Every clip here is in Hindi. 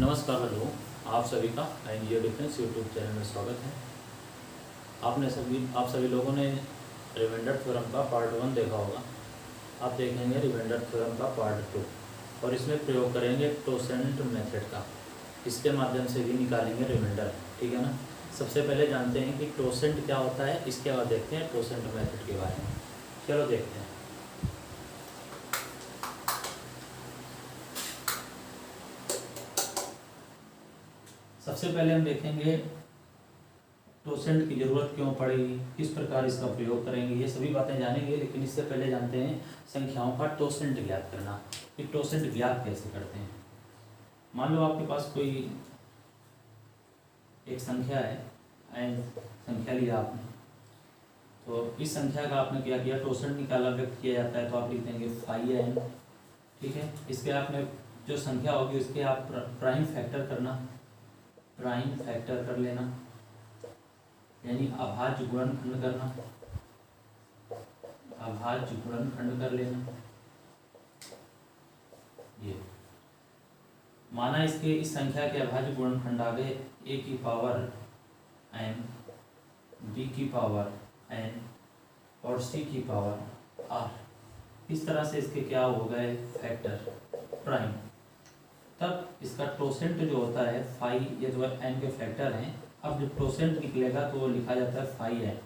नमस्कार हेलो, आप सभी का एनजीओ डिफेंस यूट्यूब चैनल में स्वागत है। आप सभी लोगों ने रिमाइंडर थ्योरम का पार्ट 1 देखा होगा। आप देखेंगे रिमाइंडर थ्योरम का पार्ट 2 और इसमें प्रयोग करेंगे टोसेंट मेथड का। इसके माध्यम से भी निकालेंगे रिमाइंडर, ठीक है ना। सबसे पहले जानते हैं कि टोसेंट क्या होता है, इसके बाद देखते हैं टोसेंट मेथड के बारे में। चलो देखते हैं। सबसे पहले हम देखेंगे टोसेंट की ज़रूरत क्यों पड़ेगी, किस प्रकार इसका प्रयोग करेंगे, ये सभी बातें जानेंगे। लेकिन इससे पहले जानते हैं संख्याओं का टोसेंट ज्ञात करना, कि टोसेंट ज्ञात कैसे करते हैं। मान लो आपके पास कोई एक संख्या है, एन संख्या लिया आपने, तो इस संख्या का आपने क्या किया, टोसेंट निकाला, व्यक्त किया जाता है। तो आप लिख देंगे 5n, ठीक है। इसके आपने जो संख्या होगी उसके आप प्राइम फैक्टर करना, प्राइम फैक्टर कर लेना, यानी अभाज्य गुणनखंड करना, अभाज्य गुणनखंड कर लेना। ये माना इसके इस संख्या के अभाज्य गुणनखंड आ गए a की पावर n, b की पावर n और c की पावर r। इस तरह से इसके क्या हो गए, फैक्टर प्राइम। तब इसका टोसेंट जो होता है 5, ये जो n के फैक्टर हैं। अब जब टोसेंट निकलेगा तो वो लिखा जाता है 5n,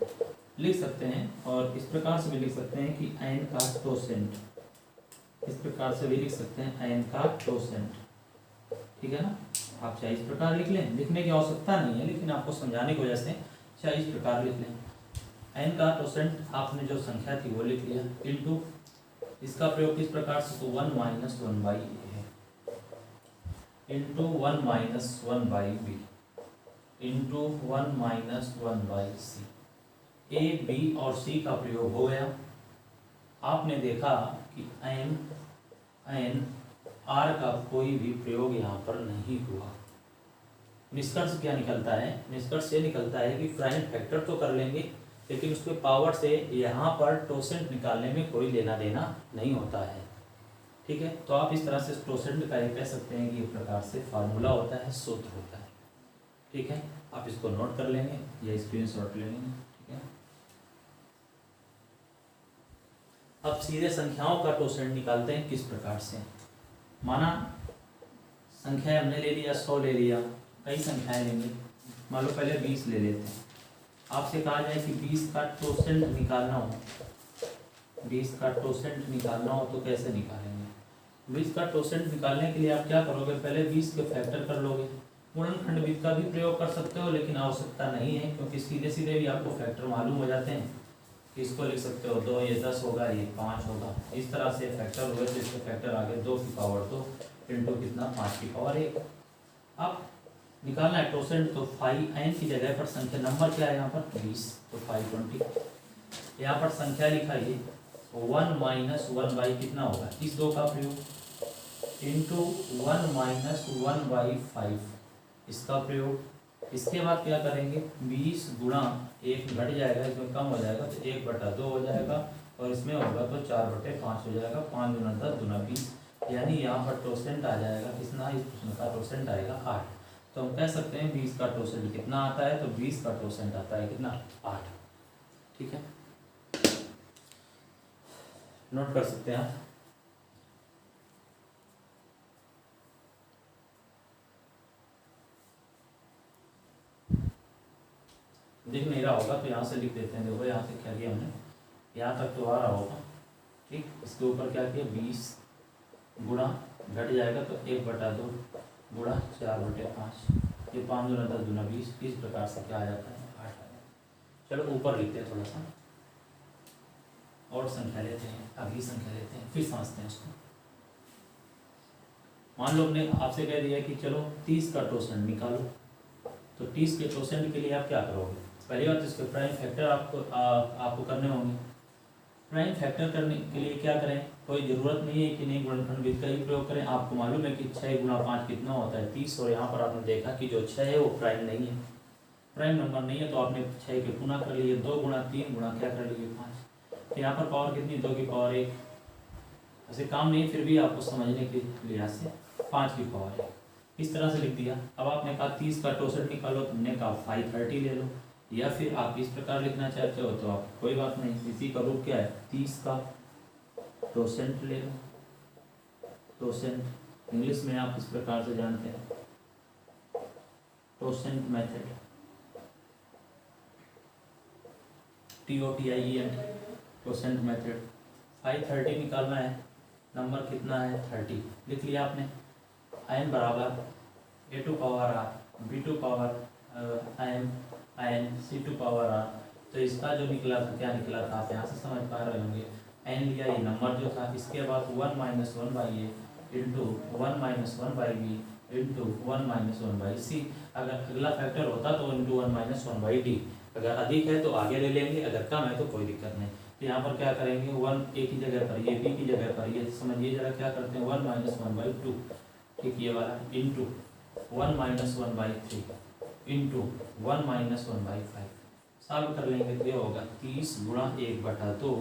लिख सकते हैं। और इस प्रकार से भी लिख सकते हैं कि n का टोसेंट, इस प्रकार से भी लिख सकते हैं n का टोसेंट, ठीक है ना। आप चाहे इस प्रकार लिख लें, लिखने की आवश्यकता नहीं है, लेकिन आपको समझाने की वजह से चाहे इस प्रकार लिख लें। n का टोसेंट आपने जो संख्या थी वो लिख लिया, इनटू इसका प्रयोग किस प्रकार से, तो 1 - 1/a है, into 1 - 1/b, into 1 - 1/c। a, b और c का प्रयोग हो गया। आपने देखा कि n r का कोई भी प्रयोग यहाँ पर नहीं हुआ। निष्कर्ष क्या निकलता है, निष्कर्ष ये निकलता है कि प्राइम फैक्टर तो कर लेंगे, लेकिन उसके पावर से यहाँ पर टोसेंट निकालने में कोई लेना देना नहीं होता है, ठीक है। तो आप इस तरह से टोसेंट का ये कह सकते हैं कि एक प्रकार से फार्मूला होता है, सूत्र होता है, ठीक है। आप इसको नोट कर लेंगे या स्क्रीनशॉट ले लेंगे, ठीक है। अब सीधे संख्याओं का टोसेंट निकालते हैं किस प्रकार से। माना संख्या हमने ले लिया, 100 ले लिया, कई संख्याएं लेंगे। मान लो पहले 20 ले लेते हैं। आपसे कहा जाए कि 20 का टोसेंट निकालना हो, 20 का टोसेंट निकालना हो तो कैसे निकालेंगे। 20 का टोसेंट निकालने के लिए आप क्या करोगे, पहले 20 के फैक्टर कर लोगे। गुणनखंड विधि का भी प्रयोग कर सकते हो, लेकिन आवश्यकता नहीं है, क्योंकि सीधे सीधे भी आपको फैक्टर मालूम हो जाते हैं। इसको लिख सकते हो 2, ये 10 होगा, ये 5 होगा। इस तरह से फैक्टर हुए तो इसके फैक्टर आगे 2 की पावर 2 इंटू कितना, 5 की पावर 1। अब निकालना है टोसेंट, तो 5n की जगह पर संख्या नंबर क्या है यहाँ पर, 20, तो 520। यहाँ पर संख्या लिखाइए 1 - 1/, कितना होगा, इस 2 का प्रयोग, इंटू 1 - 1/5 इसका प्रयोग। इसके बाद क्या करेंगे, 20 गुणा 1 घट जाएगा, इसमें कम हो जाएगा तो 1/2 हो जाएगा, और इसमें होगा तो 4/5 हो जाएगा। 5 × 10 = 20, यानी यहाँ पर टोसेंट आ जाएगा कितना, इस प्रश्न का टोसेंट आएगा 8। तो हम कह सकते हैं 20 का टोसेंट कितना आता है, तो 20 का टोसेंट आता है कितना, 8, ठीक है। नोट कर सकते हैं आप। दिख नहीं रहा होगा तो यहाँ से लिख देते हैं। देखो यहाँ से क्या किया हमने, यहाँ तक तो आ रहा होगा, ठीक। इसके ऊपर क्या किया, 20 गुणा घट जाएगा तो 1/2 गुणा 4/5, ये 5 × 10 = 20। इस प्रकार से क्या आ जाता है, 8 आ जाता है। चलो ऊपर लिखते हैं थोड़ा सा, और संख्या लेते हैं, अगली संख्या लेते हैं, फिर समझते हैं उसको। मान लो हमने आपसे कह दिया कि चलो 30 का टोसेंट निकालो, तो 30 के टोसेंट के लिए आप क्या करोगे, पहली बात इसके प्राइम फैक्टर आपको करने होंगे। प्राइम फैक्टर करने के लिए क्या करें, कोई ज़रूरत नहीं है कि नहीं गुणनखंड विधि का ही प्रयोग करें। आपको मालूम है कि 6 × 5 कितना होता है, 30। और यहाँ पर आपने देखा कि जो 6 है वो प्राइम नहीं है, प्राइम नंबर नहीं है, तो आपने 6 के गुणा कर लिए, 2 × 3 गुणा क्या कर लिए, 5। तो यहाँ पर पावर कितनी, 2 की पावर 1। ऐसे काम नहीं, फिर भी आपको समझने के लिहाज से 5 की पावर 1। इस तरह से लिख दिया। अब आपने कहा 30 का 64 निकालो, तुमने कहा 530 ले लो, या फिर आप इस प्रकार लिखना चाहते हो तो आप कोई बात नहीं, इसी का रूप क्या है 30 का 2% ले लो। 2% इंग्लिश में आप इस प्रकार से जानते हैं टोसेंट मेथड, TOTIENT टोसेंट मेथड। 530 निकालना है, नंबर कितना है 30, लिख लिया आपने। n बराबर a to power r b to power n c to power r। तो इसका जो निकला था, क्या निकला था आप यहाँ से समझ पा रहे होंगे। n लिया, ये नंबर जो था, इसके बाद 1 - 1/a into 1 - 1/b into 1 - 1/c। अगर अगला फैक्टर होता तो इंटू 1 - 1/d। अगर अधिक है तो आगे ले लेंगे, अगर कम है तो कोई दिक्कत नहीं। तो यहाँ पर क्या करेंगे, 1 a की जगह पर, ये b की जगह पर, ये समझिए जरा क्या करते हैं 1 - 1/2, ठीक ये वाला, इंटू 1 - 1/3 इंटू 1 - 1/5। सॉल्व कर लेंगे तो ये होगा 30 गुणा 1/2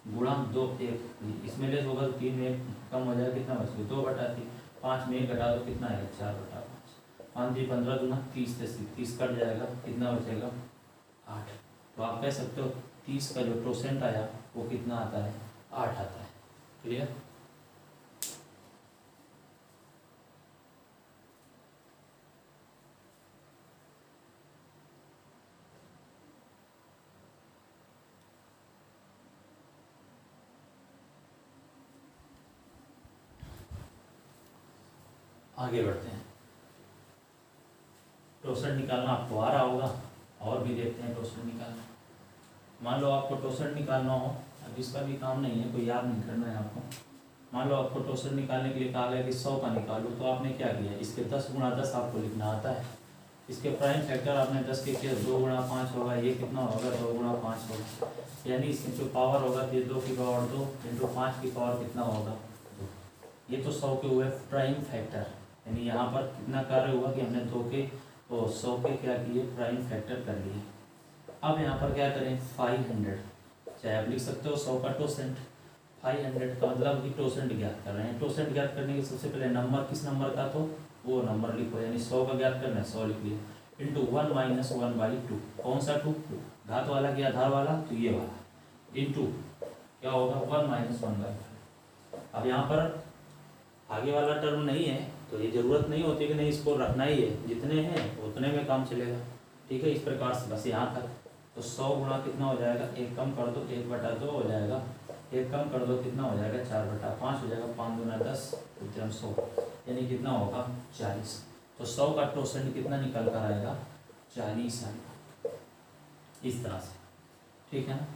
गुणा 2 1, इसमें लेस होगा तो 3 में 1 कम हो जाएगा, कितना बच गया 2/3। 5 में 1 घटा दो, कितना आएगा 4/5। 5 × 15 दूना 30 से 30 कट जाएगा, कितना बचेगा 8। तो आप कह सकते हो 30 का जो टोसेंट आया वो कितना आता है 8 आता है। क्लियर। आगे बढ़ते हैं। टोसेंट निकालना आपको आ रहा होगा, और भी देखते हैं टोसेंट निकालना। मान लो आपको टोसेंट निकालना हो, अब इसका भी काम नहीं है, कोई याद नहीं करना है आपको। मान लो आपको टोसेंट निकालने के लिए कहा गया कि 100 का निकालो, तो आपने क्या किया, इसके 10 × 10 आपको लिखना आता है। इसके प्राइम फैक्टर आपने 10 के किया, 2 × 5 होगा, ये कितना होगा 2 × 5 होगा, यानी इसमें जो पावर होगा ये 2 की पावर 2 इंटू 5 की पावर कितना होगा 2। ये तो 100 के हुए प्राइम फैक्टर, यानी यहाँ पर कितना कार्य हुआ कि हमने 2 के और 100 के क्या किए प्राइम फैक्टर कर लिए। अब यहाँ पर क्या करें 500, चाहे आप लिख सकते हो 100 का टोसेंट। 500 का मतलब कि टोसेंट ज्ञात कर रहे हैं। टोसेंट ज्ञात करने के सबसे पहले नंबर किस नंबर का, तो वो नंबर लिखो, यानी 100 का ज्ञात करना है 100 लिख लिया, इंटू 1 - 1/2। कौन सा 2, घात वाला कि आधार वाला, तो ये वाला, इंटू क्या होगा 1 - 1/2। अब यहाँ पर आगे वाला टर्म नहीं है तो ये जरूरत नहीं होती कि नहीं इसको रखना ही है, जितने हैं उतने में काम चलेगा। ठीक है, इस प्रकार से बस यहाँ तक। तो 100 गुणा कितना हो जाएगा, 1 कम कर दो 1/2 हो जाएगा, 1 कम कर दो कितना हो जाएगा 4/5 हो जाएगा, 5 दूना 10 100, यानी कितना होगा 40। तो 100 का टोसेंट कितना निकल कर आएगा 40 आएगा, इस तरह से। ठीक है ना,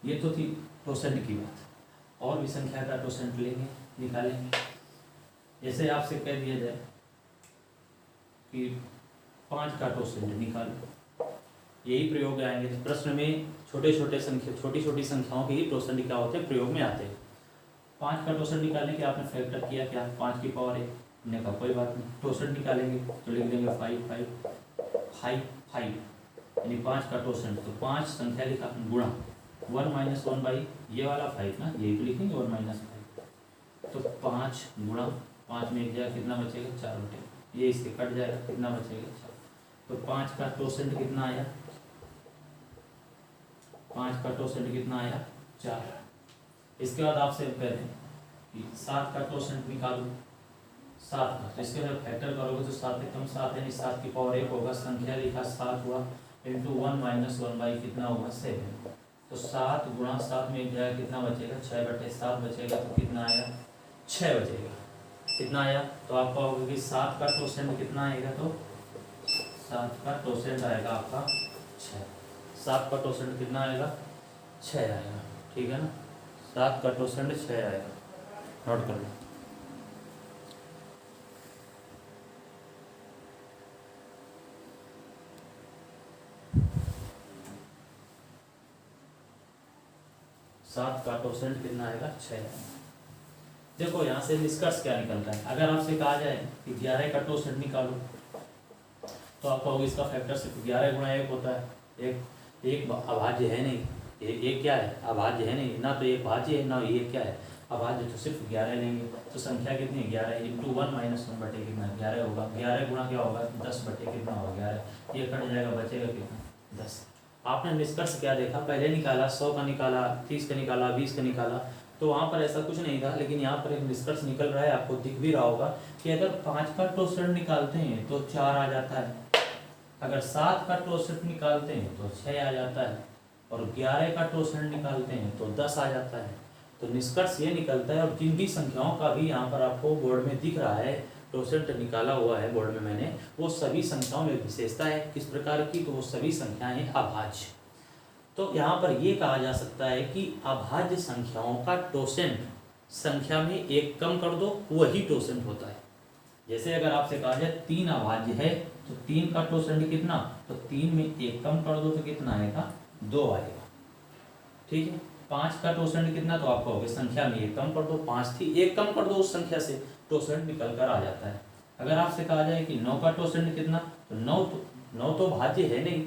ये तो थी टोसेंट की बात। और भी संख्या का टोसेंट लेंगे, निकालेंगे। जैसे आपसे कह दिया जाए कि 5 का टोसेंट निकालो, यही प्रयोग आएंगे प्रश्न में। छोटी छोटी संख्याओं के ही टोसेंट क्या होते हैं, प्रयोग में आते हैं। 5 का टोसेंट निकालने के आपने फैक्टर किया क्या 5 की पावर 1, हमने कहा कोई बात नहीं, टोसेंट निकालेंगे तो लिख देंगे 5 5 5 5, यानी 5 का टोसेंट। तो 5 संख्या लिखा गुणा 1 - 1/, ये वाला 5 ना, यही तो लिखेंगे 1 - 5। तो 5 गुणा 5 में 1 जाएगा, कितना बचेगा 4/, ये इससे कट जाएगा, कितना बचेगा 4। तो 5 का टोसेंट कितना आया, 5 का टोसेंट कितना आया 4। इसके बाद आपसे कह रहे हैं कि 7 का टोसेंट निकालो, 7 का, तो इसके बाद फैक्टर करोगे तो 7 से कम 7, यानी 7 की पावर 1 होगा, संख्या लिखा 7 हुआ, इंटू 1 - 1/, कितना होगा 7। तो 7 गुणा 7 में 1 जाएगा, कितना बचेगा 6/7 बचेगा, तो कितना आया 6 बचेगा। कितना आया, तो आप कहोगे कि 7 का टोसेंट कितना आएगा, तो 7 का टोसेंट आएगा आपका 6। 7 का टोसेंट कितना आएगा 6 आएगा। ठीक है ना, 7 का टोसेंट 6 आएगा, नोट कर लो। सात का टोसेंट कितना आएगा 6 आएगा। देखो यहाँ से निष्कर्ष क्या निकलता है, अगर आपसे कहा जाए कि 11 का टोसेंट निकालो, तो आप कहोगे इसका फैक्टर सिर्फ 11 गुणा 1 होता है। एक अभाज्य है नहीं, ये क्या है अभाज्य है नहीं, ना तो ये भाज्य है ना ये क्या है अभाज्य तो सिर्फ 11 लेंगे, तो संख्या कितनी है 11 इंटू 1 माइनस 1 बटे कितना 11 होगा, 11 गुणा क्या होगा 10 बटे कितना होगा 11, ये कट जाएगा बचेगा कितना 10। आपने निष्कर्ष क्या देखा, पहले निकाला 100 का निकाला, 30 का निकाला, 20 का निकाला, तो वहाँ पर ऐसा कुछ नहीं था, लेकिन यहाँ पर एक निष्कर्ष निकल रहा है, आपको दिख भी रहा होगा कि अगर 5 का टोसेंट निकालते हैं तो 4 आ जाता है, अगर 7 का टोसेंट निकालते हैं तो 6 आ जाता है, और 11 का टोसेंट निकालते हैं तो 10 आ जाता है। तो निष्कर्ष ये निकलता है, और जिन भी संख्याओं का भी यहाँ पर आपको बोर्ड में दिख रहा है टोसेंट निकाला हुआ है बोर्ड में मैंने, वो सभी संख्याओं में विशेषता है किस प्रकार की, तो वो सभी संख्याएं अभाज्य। तो यहाँ पर ये कहा जा सकता है कि अभाज्य संख्याओं का टोसेंट संख्या में एक कम कर दो वही टोसेंट होता है। जैसे अगर आपसे कहा जाए 3 अभाज्य है तो 3 का टोसेंट कितना, तो 3 में एक कम कर दो तो कितना आएगा 2 आएगा, ठीक है। 5 का टोसेंट कितना, तो आप कहोगे संख्या में एक कम कर दो, 5 थी एक कम कर दो उस संख्या से, टोसेंट निकल कर आ जाता है। अगर आपसे कहा जाए कि 9 का टोसेंट कितना, तो 9 तो भाज्य है नहीं,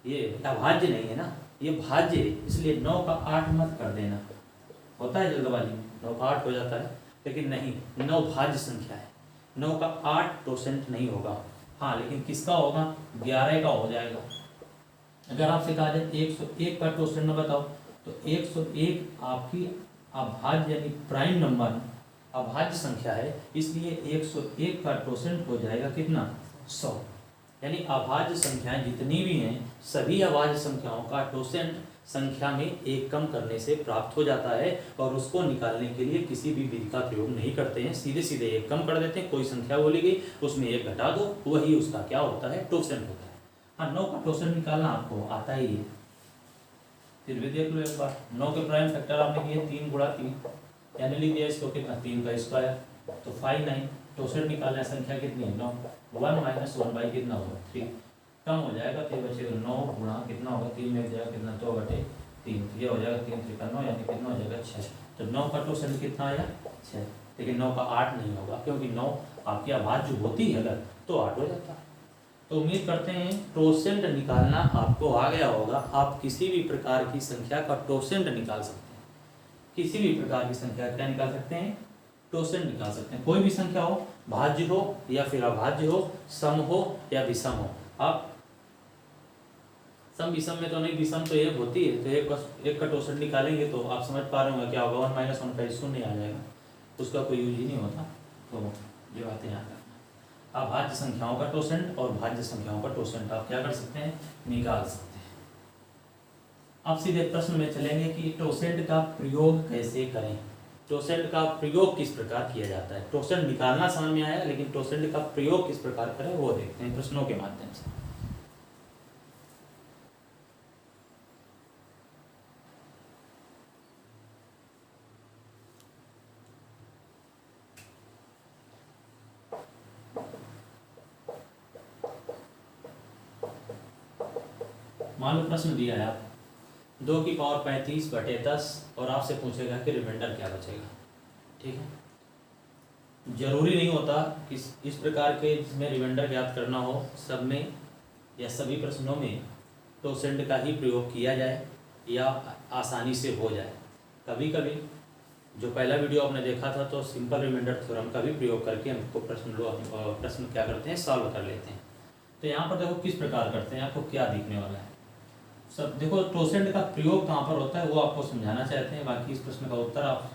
ये अभाज्य नहीं है ना, ये भाज्य है, इसलिए 9 का 8 मत कर देना, होता है जल्दबाजी में 9 का 8 हो जाता है, लेकिन नहीं 9 भाज्य संख्या है, 9 का 8 टोसेंट नहीं होगा। हाँ लेकिन किसका होगा 11 का हो जाएगा। अगर आपसे कहा जाए 101 का टोसेंट बताओ, तो 101 आपकी अभाज्य यानी प्राइम नंबर अभाज्य संख्या है, इसलिए 101 का टोसेंट हो जाएगा कितना 100। यानी अभाज्य संख्याएं जितनी भी हैं सभी अभाज्य संख्याओं का टोसेंट संख्या में एक कम करने से प्राप्त हो जाता है, और उसको निकालने के लिए किसी भी विधि का प्रयोग नहीं करते हैं, सीधे सीधे एक कम कर देते हैं। कोई संख्या बोली गई उसमें एक घटा दो, वही उसका क्या होता है टोसेंट होता है। हाँ 9 का टोसेंट निकालना आपको आता ही है, फिर भी देख लो एक बार। 9 के प्राइम फैक्टर आपने किए 3 गुणा 3, यानी लिख दिया इसको कितना 3 का स्क्वायर, तो 5 9 टोसेंट निकालना है, संख्या कितनी है 9, 1 माइनस 1 बाई कितना होगा 3, कम हो जाएगा तो ये बचेगा 9 गुणा कितना होगा 3 में जाएगा कितना 2 बटे 3, ये हो जाएगा 3 3 का 9 यानी कितना हो जाएगा 6। तो 9 का टोसेंट कितना आया 6, लेकिन 9 का 8 नहीं होगा, क्योंकि 9 आपकी अभाज्य होती है अगर तो 8 हो जाता है। तो उम्मीद करते हैं टोसेंट निकालना आपको आ गया होगा। आप किसी भी प्रकार की संख्या का टोसेंट निकाल सकते हैं, किसी भी प्रकार की संख्या क्या निकाल सकते हैं टोसेंट निकाल सकते हैं। कोई भी संख्या हो, भाज्य हो या फिर अभाज्य हो, सम हो या विषम हो। आप सम विषम में तो नहीं, विषम तो एक होती है, तो एक का टोसेंट निकालेंगे तो आप समझ पा रहे होंगे क्या होगा 1 माइनस 1 का शून्य आ जाएगा, उसका कोई यूज ही नहीं होता। तो ये बातें याद रखना। अभाज्य संख्याओं का टोसेंट और भाज्य संख्याओं का टोसेंट आप क्या कर सकते हैं निकाल सकते हैं। अब सीधे प्रश्न में चलेंगे कि टोसेंट का प्रयोग कैसे करें, टोसेंट का प्रयोग किस प्रकार किया जाता है। टोसेंट निकालना समझ में आया, लेकिन टोसेंट का प्रयोग किस प्रकार करें वो देखते हैं प्रश्नों के माध्यम से। मान लो प्रश्न दिया है आप 2 की पावर 35 बटे 10 और आपसे पूछेगा कि रिमाइंडर क्या बचेगा, ठीक है। जरूरी नहीं होता कि इस प्रकार के जिसमें रिमाइंडर ज्ञात करना हो सब में या सभी प्रश्नों में टोसेंट का ही प्रयोग किया जाए या आसानी से हो जाए। कभी कभी जो पहला वीडियो आपने देखा था तो सिंपल रिमाइंडर थ्योरम का भी प्रयोग करके हमको प्रश्न क्या करते हैं सॉल्व कर लेते हैं। तो यहाँ पर देखो किस प्रकार करते हैं, आपको क्या दिखने वाला है। सब देखो टोसेंट का प्रयोग कहाँ पर होता है वो आपको समझाना चाहते हैं, बाकी इस प्रश्न का उत्तर आप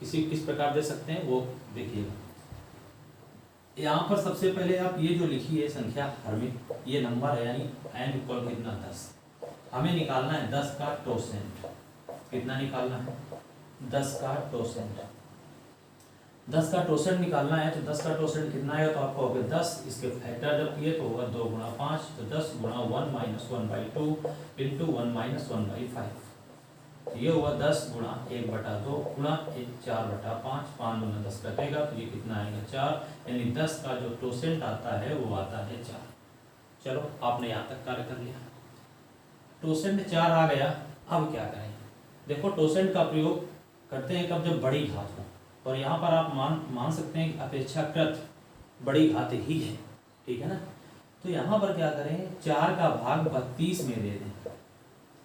किस प्रकार दे सकते हैं वो देखिएगा। यहाँ पर सबसे पहले आप ये जो लिखी है संख्या हर में ये नंबर है, यानी n इक्वल कितना 10, हमें निकालना है 10 का टोसेंट। कितना निकालना है 10 का टोसेंट। 10 का टोसेंट निकालना है तो 10 का टोसेंट कितना आएगा, तो आपको होगा 10, इसके फैक्टर जब किए तो होगा 2 गुणा 5, तो 10 गुणा 1 माइनस 1/2 इंटू 1 माइनस 1/5, ये हुआ 10 गुणा 1/2 गुणा 4/5, 5 गुना 10 कटेगा तो ये कितना आएगा 4, यानी 10 का जो टोसेंट आता है वो आता है 4। चलो आपने यहाँ तक कार्य कर लिया, टोसेंट 4 आ गया। अब क्या करें, देखो टोसेंट का प्रयोग करते हैं कब, जब बड़ी घात हो, और यहाँ पर आप मान सकते हैं कि अपेक्षाकृत बड़ी घात ही है, ठीक है ना। तो यहाँ पर क्या करें 4 का भाग 32 में दे दें,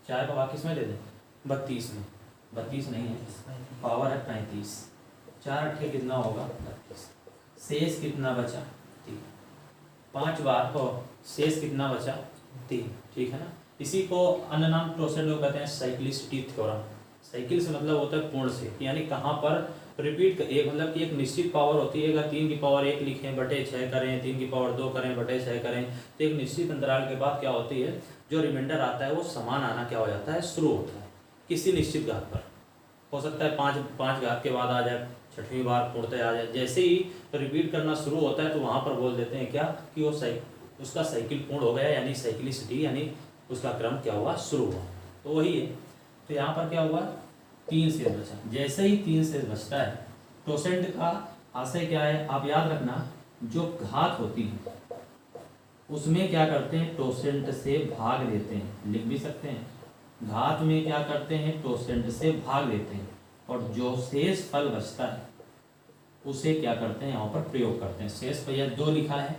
4 का भाग किस में दे दें 32 में। 32 नहीं है, पावर है 35, 4 अट्ठे कितना होगा 32, शेष कितना बचा 3, 5 बार तो शेष कितना बचा 3, ठीक है ना। इसी को अन्य नाम टोसेंट को कहते हैं साइक्लिसिटी थ्योरम। साइकिल से मतलब होता है पूर्ण से, यानी कहाँ पर रिपीट एक मतलब कि एक निश्चित पावर होती है। अगर 3 की पावर 1 लिखें बटे 6 करें, 3 की पावर 2 करें बटे 6 करें, तो एक निश्चित अंतराल के बाद क्या होती है, जो रिमाइंडर आता है वो समान आना क्या हो जाता है, शुरू होता है किसी निश्चित घात पर। हो सकता है 5 घात के बाद आ जाए, 6वीं बार पूर्णतः आ जाए। जैसे ही रिपीट करना शुरू होता है तो वहाँ पर बोल देते हैं क्या कि वो उसका साइकिल पूर्ण हो गया, यानी साइक्लिसिटी, यानी उसका क्रम क्या हुआ, शुरू हुआ। तो वही है। तो यहाँ पर क्या हुआ, 3 शेष बचा। जैसे ही 3 शेष बचता है, टोसेंट का आशय क्या है, आप याद रखना, जो घात होती है उसमें क्या करते हैं, टोसेंट से भाग लेते हैं, लिख भी सकते हैं। घात में क्या करते हैं, टोसेंट से भाग लेते हैं, और जो शेष फल बचता है उसे क्या करते हैं, यहाँ पर प्रयोग करते हैं। शेष भैया 2 लिखा है,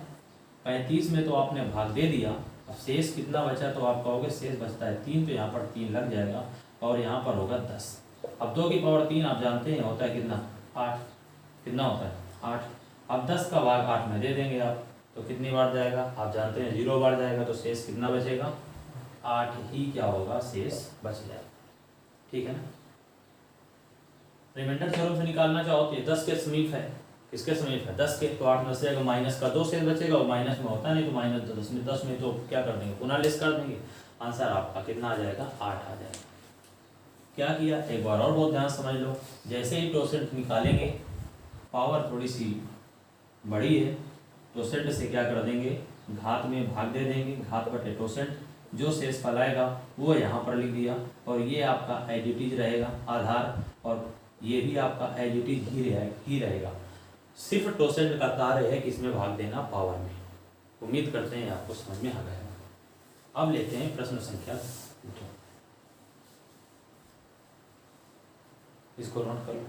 35 में तो आपने भाग दे दिया, अब शेष कितना बचा, तो आप कहोगे शेष बचता है 3, तो यहाँ पर 3 लग जाएगा और यहाँ पर होगा 10। अब 2 की पावर 3 आप जानते हैं होता है कितना, 8, कितना होता है 8। अब 10 का भाग 8 में दे देंगे आप, तो कितनी बार जाएगा, आप जानते हैं 0 बार जाएगा, तो शेष कितना बचेगा, 8 ही क्या होगा, शेष बच जाएगा, ठीक है ना। रिमाइंडर थ्योरम से निकालना चाहो तो ये 10 के समीप है, किसके समीप है, 10 के, तो 8 में से जाएगा, माइनस का 2 शेष बचेगा, और माइनस में होता नहीं तो माइनस 10 में तो क्या कर देंगे, पुनः लेस कर देंगे, आंसर आपका कितना आ जाएगा, 8 आ जाएगा। क्या किया, एक बार और बहुत ध्यान समझ लो। जैसे ही टोसेंट निकालेंगे, पावर थोड़ी सी बड़ी है, टोसेंट से क्या कर देंगे, घात में भाग दे देंगे, घात बटे टोसेंट, जो शेष फल आएगा वो यहाँ पर लिख दिया, और ये आपका एडिटिज रहेगा आधार, और ये भी आपका एडिटिज ही रहेगा। सिर्फ टोसेंट का कार्य है किसमें भाग देना, पावर में। उम्मीद करते हैं आपको समझ में आ गया। अब लेते हैं प्रश्न संख्या 2, इसको नोट कर लो।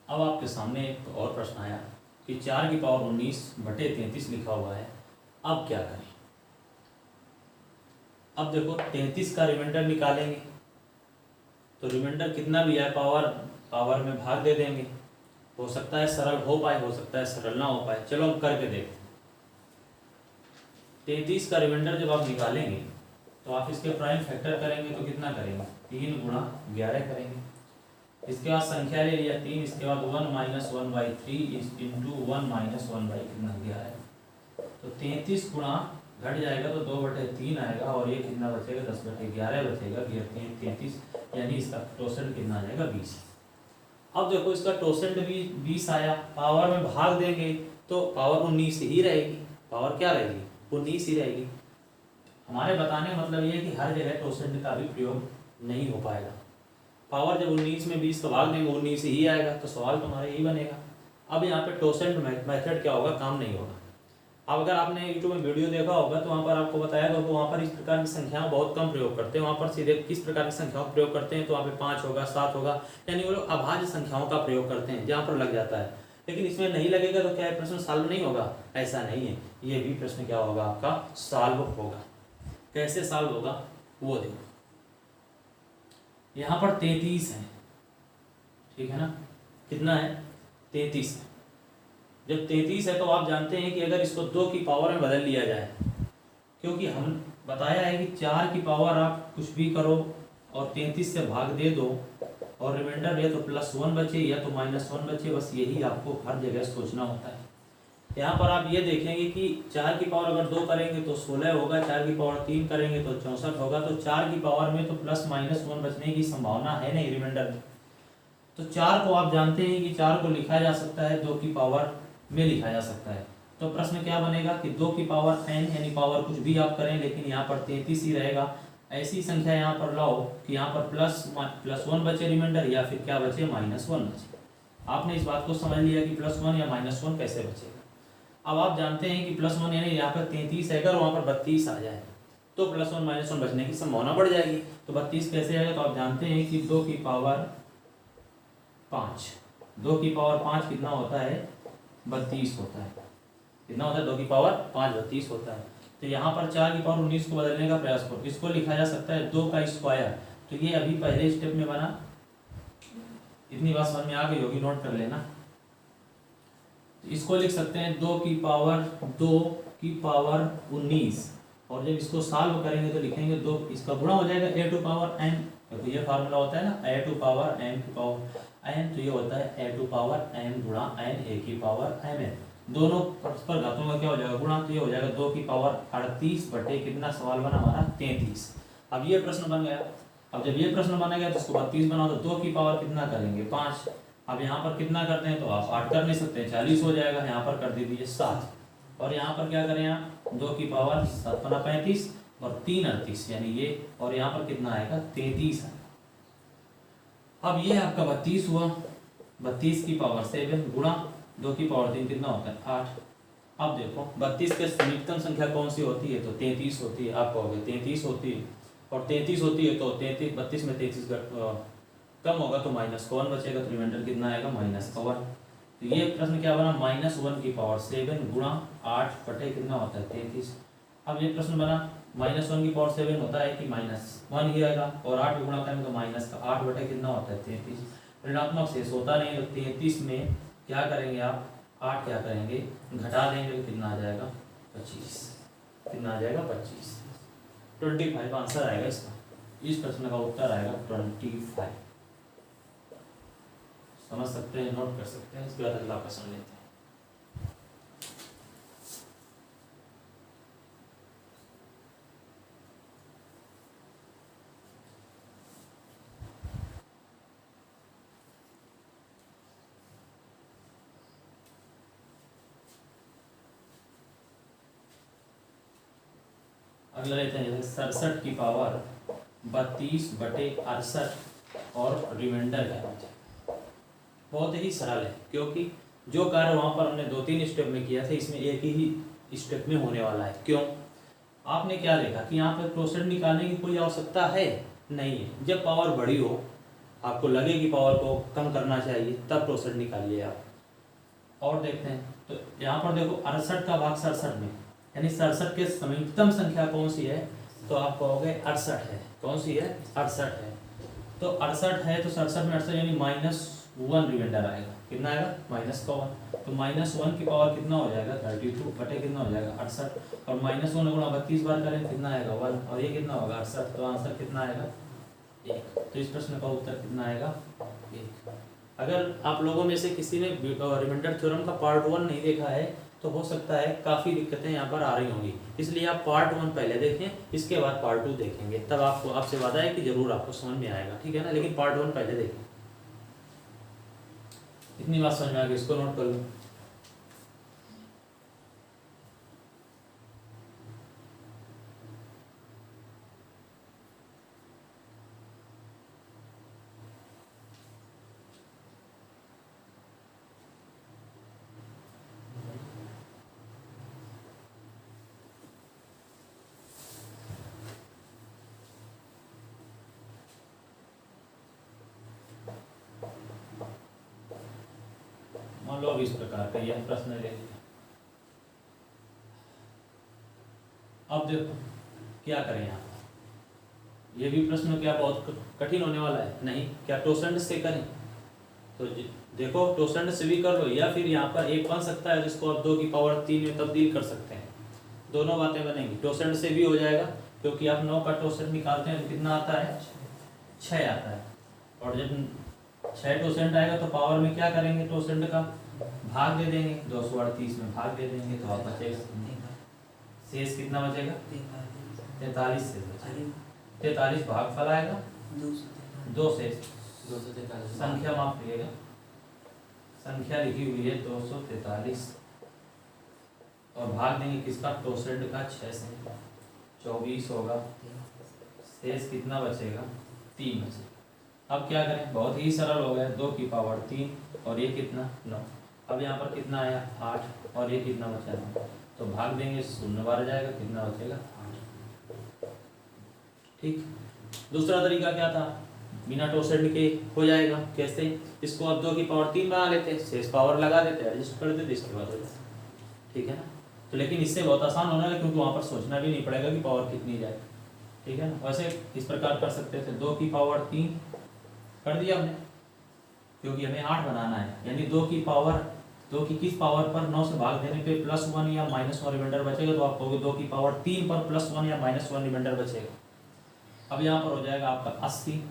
अब आपके सामने एक और प्रश्न आया कि 4 की पावर 19 बटे 33 लिखा हुआ है, अब क्या करें। अब देखो 33 का रिमाइंडर निकालेंगे, तो रिमाइंडर कितना भी है पावर में भाग दे देंगे। हो सकता है सरल हो पाए, हो सकता है सरल ना हो पाए, चलो हम करके देखते हैं। 33 का रिमाइंडर जब आप निकालेंगे तो आप इसके प्राइम फैक्टर करेंगे तो कितना करेंगे, 3 गुणा 11 करेंगे। इसके बाद संख्या ले लिया 3, इसके बाद 1 माइनस 1/3 इंटू 1 माइनस 1 कितना 11, तो 33 गुणा घट जाएगा तो 2/3 आएगा, और ये कितना बचेगा, 10/11 बचेगा, 33, यानी इसका टोसेंट कितना आ जाएगा, 20। अब देखो इसका टोसेंट भी 20 आया, पावर में भाग देंगे तो पावर 19 ही रहेगी, पावर क्या रहेगी, 19 ही रहेगी। हमारे बताने का मतलब ये है कि हर जगह टोसेंट का भी प्रयोग नहीं हो पाएगा। पावर जब 19 में 20 का भाग देंगे 19 ही आएगा, तो सवाल तुम्हारा यही बनेगा। अब यहाँ पे टोसेंट मेथड क्या होगा, काम नहीं होगा। अब अगर आपने यूट्यूब में वीडियो देखा होगा तो वहाँ पर आपको बताया गया, तो वहाँ पर इस प्रकार की संख्याओं बहुत कम प्रयोग करते हैं। वहाँ पर सीधे किस प्रकार की संख्याओं का प्रयोग करते हैं, तो वहाँ पे 5 होगा, 7 होगा, यानी वो लोग अभाज्य संख्याओं का प्रयोग करते हैं, जहाँ पर लग जाता है। लेकिन इसमें नहीं लगेगा तो क्या प्रश्न सॉल्व नहीं होगा, ऐसा नहीं है। ये भी प्रश्न क्या होगा, आपका सॉल्व होगा। कैसे सॉल्व होगा वो देखो। यहाँ पर 33 है, ठीक है ना, कितना है, 33 है। जब 33 है तो आप जानते हैं कि अगर इसको 2 की पावर में बदल लिया जाए, क्योंकि हम बताया है कि 4 की पावर आप कुछ भी करो और 33 से भाग दे दो, और रिमाइंडर या तो +1 बचे या तो -1 बचे, बस यही आपको हर जगह सोचना होता है। यहाँ पर आप ये देखेंगे कि 4 की पावर अगर 2 करेंगे तो 16 होगा, 4 की पावर 3 करेंगे तो 64 होगा, तो 4 की पावर में तो +-1 बचने की संभावना है नहीं रिमाइंडर में। तो 4 को आप जानते हैं कि 4 को लिखा जा सकता है 2 की पावर में लिखा जा सकता है। तो प्रश्न क्या बनेगा कि 2 की पावर n, यानी पावर कुछ भी आप करें लेकिन यहाँ पर 33 ही रहेगा। ऐसी संख्या यहाँ पर लाओ कि यहाँ पर +1 बचे रिमाइंडर, या फिर क्या बचे, -1 बचे। आपने इस बात को समझ लिया कि +1 या -1 कैसे बचेगा। अब आप जानते हैं कि +1 यानी यहाँ पर 33 है, अगर वहाँ पर 32 आ जाए तो +1 - 1 बचने की संभावना बढ़ जाएगी। तो 32 कैसे आएगा, तो आप जानते हैं कि 2 की पावर 5, 2 की पावर 5 कितना होता है, 32 होता है। कितना होता है, 2 की पावर 5 32 होता है। तो यहाँ पर 4 की पावर 19 को बदलने का प्रयास करो, इसको लिखा जा सकता है 2 का स्क्वायर। तो ये अभी पहले स्टेप में बना, इतनी बात समझ में आ गई होगी, नोट कर लेना। तो इसको लिख सकते हैं 2 की पावर 19, और जब इसको सॉल्व करेंगे तो लिखेंगे 2, इसका गुणा हो जाएगा a टू पावर n। देखो ये फार्मूला होता है ना, a टू पावर m की पावर n, तो ये होता है a टू पावर m गुणा n a की पावर mn। दोनों परस्पर घातों का क्या हो जाएगा, गुणा। तो ये हो जाएगा 2 की पावर 38 बटे कितना सवाल बना हमारा, 33। अब ये प्रश्न बन गया। अब जब ये प्रश्न बना गया तो इसको 32 बनाओ, तो 2 की पावर कितना करेंगे, 5। अब यहाँ पर कितना करते हैं, तो आप 8 कर नहीं सकते, 40 हो जाएगा। यहाँ पर कर दीजिए 7, और यहाँ पर क्या करें आप, 2 की पावर 7 बना 35 और 3 38, यानी ये, और यहाँ पर कितना आएगा, 33 है। अब ये आपका 32 हुआ, 32 की पावर 7 गुणा 2 की पावर 3 कितना होता है, 8। अब देखो 32 के निकटतम संख्या कौन सी होती है, तो 33 होती है। आप कहोगे 33 होती है, और 33 होती है तो 32 में 33 कम होगा तो -1 बचेगा, तो रिमाइंडर कितना आएगा, -1। तो ये प्रश्न क्या बना, -1 की पावर 7 गुणा 8 बटे कितना होता है, 33। अब ये प्रश्न बना -1 की पावर 7 होता है कि -1 ही आएगा, और 8 गुणा करेंगे तो -8 बटे कितना होता है, 33। ऋणात्मक शेष होता नहीं, तो 33 में क्या करेंगे आप, 8 क्या करेंगे, घटा देंगे, तो कितना आ जाएगा, 25। कितना आ जाएगा, 25। 25 आंसर आएगा इसका। इस प्रश्न का उत्तर आएगा 25। समझ सकते हैं, नोट कर सकते हैं। इसके बाद अगला प्रश्न लेते हैं। अगला लेते हैं 67 की पावर 32 बटे 68 और रिमाइंडर है। बहुत ही सरल है, क्योंकि जो कार्य वहां पर हमने 2-3 स्टेप में किया था, इसमें एक ही स्टेप में होने वाला है। क्यों, आपने क्या देखा कि यहाँ पर प्रोसेंट निकालने की कोई आवश्यकता है नहीं है। जब पावर बड़ी हो, आपको लगे कि पावर को कम करना चाहिए, तब प्रोसेंट निकालिए आप। और देखते हैं, तो यहाँ पर देखो 68 का भाग 67 में, यानी 67 के समीपतम संख्या कौन सी है, तो आप कहोगे 68 है। कौन सी है, 68 है। तो 68 है, तो 67 में 68 यानी -1 रिमाइंडर आएगा। कितना आएगा, -1। तो -1 की पावर कितना हो जाएगा, 32 बटे कितना हो जाएगा, 68। और -1 गुणा 32 बार करें कितना आएगा, 1। और ये कितना होगा, 68। तो आंसर कितना आएगा, 1। तो इस प्रश्न का उत्तर कितना आएगा, 1। अगर आप लोगों में से किसी ने रिमाइंडर थ्योरम का पार्ट 1 नहीं देखा है, तो हो सकता है काफ़ी दिक्कतें यहाँ पर आ रही होंगी। इसलिए आप पार्ट 1 पहले देखें, इसके बाद पार्ट 2 देखेंगे, तब आपको, आपसे वादा है कि जरूर आपको समझ में आएगा, ठीक है ना। लेकिन पार्ट 1 पहले देखें। इतनी बात समझ में आ गई, इसको नोट कर लो। मान लो अब इस प्रकार का यह प्रश्न ले लिया। अब देखो क्या करें यहाँ पर, यह भी प्रश्न क्या बहुत कठिन होने वाला है, नहीं। क्या टोसेंट से करें, तो देखो टोसेंट से भी कर लो, या फिर यहाँ पर एक बन सकता है जिसको आप 2 की पावर 3 में तब्दील कर सकते हैं। दोनों बातें बनेंगी, टोसेंट से भी हो जाएगा, क्योंकि आप 9 का टोसेंट निकालते हैं तो कितना आता है, 6 आता है। और जब 6 टोसेंट आएगा तो पावर में क्या करेंगे, टोसेंट का भाग दे देंगे, 238 में भाग दे देंगे, तो आप बचेगा शेष कितना बचेगा, 43 से 43 भागफल आएगा 2 से। संख्या माफ करिएगा, संख्या लिखी हुई है 243, और भाग देंगे किसका, टोसेंट का 6 से, 24 होगा। शेष कितना बचेगा, 3 बचेगा। अब क्या करें, बहुत ही सरल हो गया, 2 की पावर 3 और ये कितना, 9। अब यहाँ पर कितना आया, 8, और ये कितना बचा, 9। तो भाग देंगे, 0 बार जाएगा, कितना बचेगा, 8। ठीक। दूसरा तरीका क्या था, बिना टोसेंट के हो जाएगा। कैसे, इसको अब 2 की पावर 3 बना लेते, शेष पावर लगा देते, एडजस्ट कर देते, इसके बाद हो जाता। ठीक है ना। तो लेकिन इससे बहुत आसान होना है, क्योंकि वहाँ पर सोचना भी नहीं पड़ेगा कि पावर कितनी जाए। ठीक है ना। वैसे इस प्रकार कर सकते थे, 2 की पावर 3 कर दिया हमने, क्योंकि हमें 8 बनाना है, यानी 2 की किस पावर पर 9 से भाग देने पे +1 या -1 रिमाइंडर बचेगा, तो आप कहोगे 2 की पावर 3 पर +1 या -1 रिमाइंडर बचेगा। अब यहाँ पर हो जाएगा आपका 80,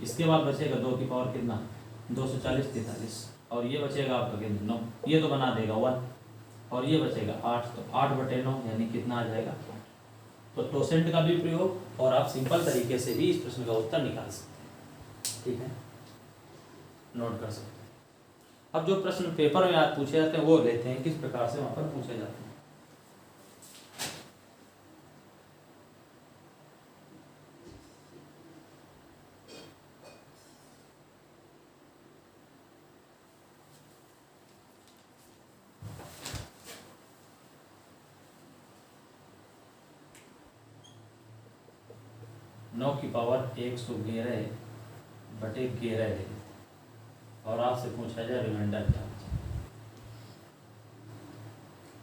इसके बाद बचेगा 2 की पावर कितना 240 43, और ये बचेगा आपका कितना 9, ये तो बना देगा 1, और ये बचेगा 8, तो 8/9 यानी कितना आ जाएगा। तो टोसेंट का भी प्रयोग, और आप सिंपल तरीके से भी इस प्रश्न का उत्तर निकाल सकते हैं। ठीक है, नोट कर सकते हैं। अब जो प्रश्न पेपर में आज पूछे जाते हैं वो लेते हैं, किस प्रकार से वहां पर पूछे जाते हैं। 9 की पावर 111/11 और आपसे पूछा जाए रिमाइंडर क्या।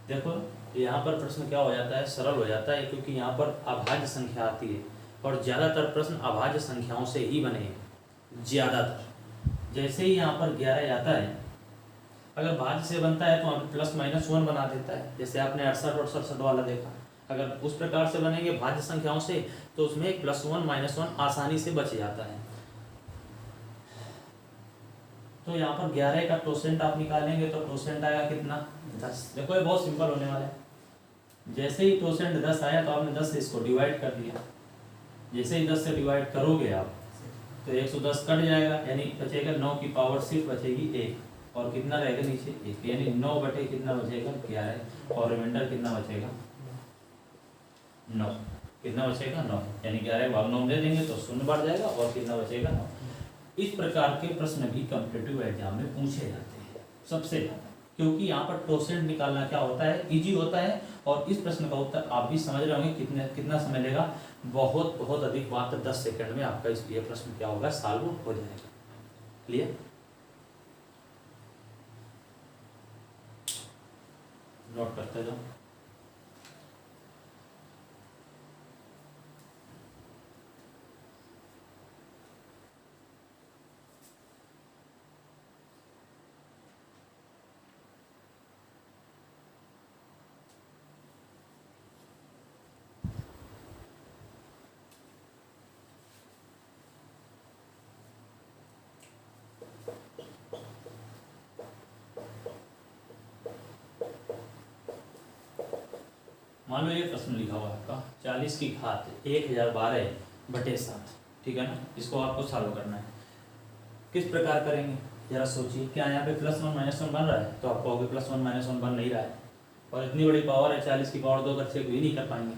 देखो यहाँ पर प्रश्न क्या हो जाता है, सरल हो जाता है, क्योंकि यहाँ पर अभाज्य संख्या आती है, और ज़्यादातर प्रश्न अभाज्य संख्याओं से ही बने हैं ज़्यादातर। जैसे ही यहाँ पर 11 आता है, अगर भाज्य से बनता है तो हमें +-1 बना देता है, जैसे आपने 68 और 67 वाला देखा। अगर उस प्रकार से बनेंगे भाज्य संख्याओं से, तो उसमें +1 -1 आसानी से बच जाता है। तो यहाँ पर 11 का टोसेंट आप निकालेंगे तो टोसेंट आएगा कितना 10। देखो ये बहुत सिंपल होने वाला है। जैसे ही टोसेंट 10 आया तो आपने 10 से इसको डिवाइड कर दिया। जैसे ही 10 से डिवाइड करोगे आप तो 110 कट जाएगा, यानी बचेगा 9 की पावर सिर्फ बचेगी 1, और कितना रहेगा नीचे 1, यानी 9 बटे कितना बचेगा 11, और रिमाइंडर कितना बचेगा 9। कितना बचेगा 9, यानी 11 भाग 9 दे देंगे तो 0 बढ़ जाएगा, और कितना बचेगा 9। इस प्रकार के प्रश्न भी कॉम्पिटिटिव एग्जाम में पूछे जाते हैं सबसे ज़्यादा, क्योंकि यहाँ पर टोसेंट निकालना क्या होता है, इजी होता है। और इस प्रश्न का उत्तर आप भी समझ रहे होंगे कितना समय लेगा, बहुत बहुत अधिक, मात्र 10 सेकंड में आपका ये प्रश्न क्या होगा, सॉल्व हो जाएगा। क्लियर, नोट करते जाओ। मान लो ये प्रश्न लिखा हुआ है आपका 40 की घात 1012/7, ठीक है ना। इसको आपको सॉल्व करना है। किस प्रकार करेंगे जरा सोचिए। क्या यहाँ पे +1 -1 बन रहा है, तो आप कहोगे +1 -1 बन नहीं रहा है, और इतनी बड़ी पावर है 40 की पावर 2 कर चेक भी नहीं कर पाएंगे।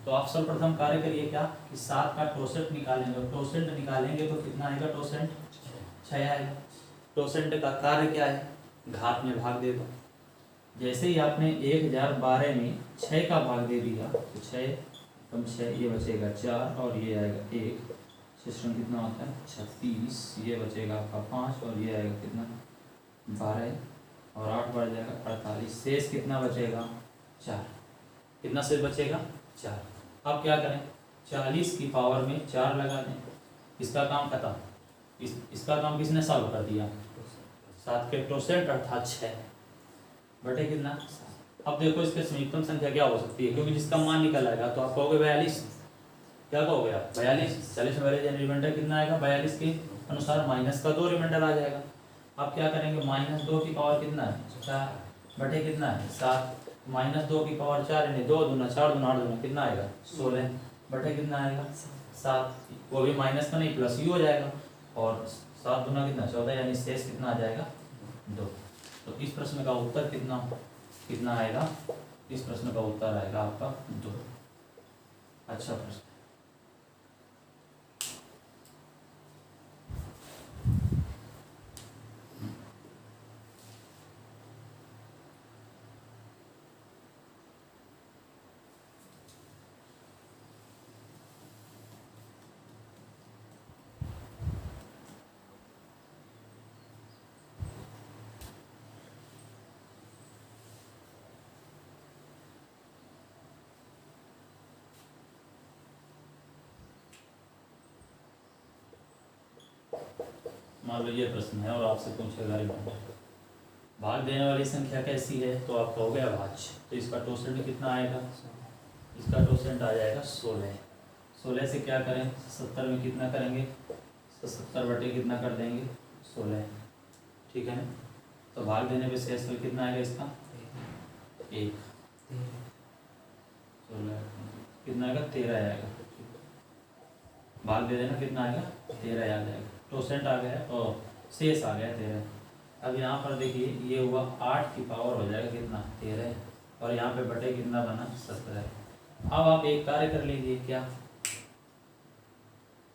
तो आप सर्वप्रथम कार्य करिए क्या कि 7 का टोसेंट निकालेंगे, और टोसेंट निकालेंगे तो कितना आएगा, टोसेंट 6 आएगा। टोसेंट का कार्य क्या है, घात में भाग दे दो। जैसे ही आपने 1012 में 6 का भाग दे दिया तो 6 कम 6, ये बचेगा 4, और ये आएगा 1, सिस्टम कितना होता है 36, ये बचेगा आपका 5, और ये आएगा कितना 12, और 8 बढ़ जाएगा 48, शेष कितना बचेगा 4। कितना शेष बचेगा 4। अब क्या करें, 40 की पावर में 4 लगा दें, इसका काम खत्म। इसका काम किसने सॉल्व कर दिया, 7 के टोसेंट अर्थात 6 बटे कितना। अब देखो इसके संयुक्तम संख्या क्या हो सकती है, क्योंकि जिसका मान निकल आएगा तो आप कहोगे 42। क्या कहोगे आप 42, 40 में रिमाइंडर कितना आएगा 42 के अनुसार माइनस का 2 रिमाइंडर आ जाएगा। आप क्या करेंगे, -2 की पावर कितना है 4 बटे कितना है 7, -2 की पावर 4 यानी 2 दूना 4 दूना 8 दूना कितना आएगा 16 बटे कितना आएगा 7, वो भी माइनस का नहीं प्लस ही हो जाएगा, और 7 दूना कितना 14, यानी शेष कितना आ जाएगा 2। तो इस प्रश्न का उत्तर कितना आएगा, इस प्रश्न का उत्तर आएगा आपका 2। अच्छा प्रश्न। मान लो ये प्रश्न है और आपसे पूछेगा रिमाइंडर, भाग देने वाली संख्या कैसी है, तो आपका हो गया भाज्य, तो इसका टोसेंट कितना आएगा, इसका टोसेंट आ जाएगा 16। 16 से क्या करें, 70 में कितना करेंगे, 70 बटे कितना कर देंगे 16, ठीक है ना। तो भाग देने पे शेष कितना आएगा इसका 1, 16 कितना आएगा 13 आएगा, भाग दे देना कितना आएगा 13 आ जाएगा, टोसेंट आ गया और शेष आ गया 13। अब यहाँ पर देखिए ये हुआ 8 की पावर हो जाएगा कितना 13, और यहाँ पे बटे कितना बना 17। अब आप एक कार्य कर लीजिए, क्या,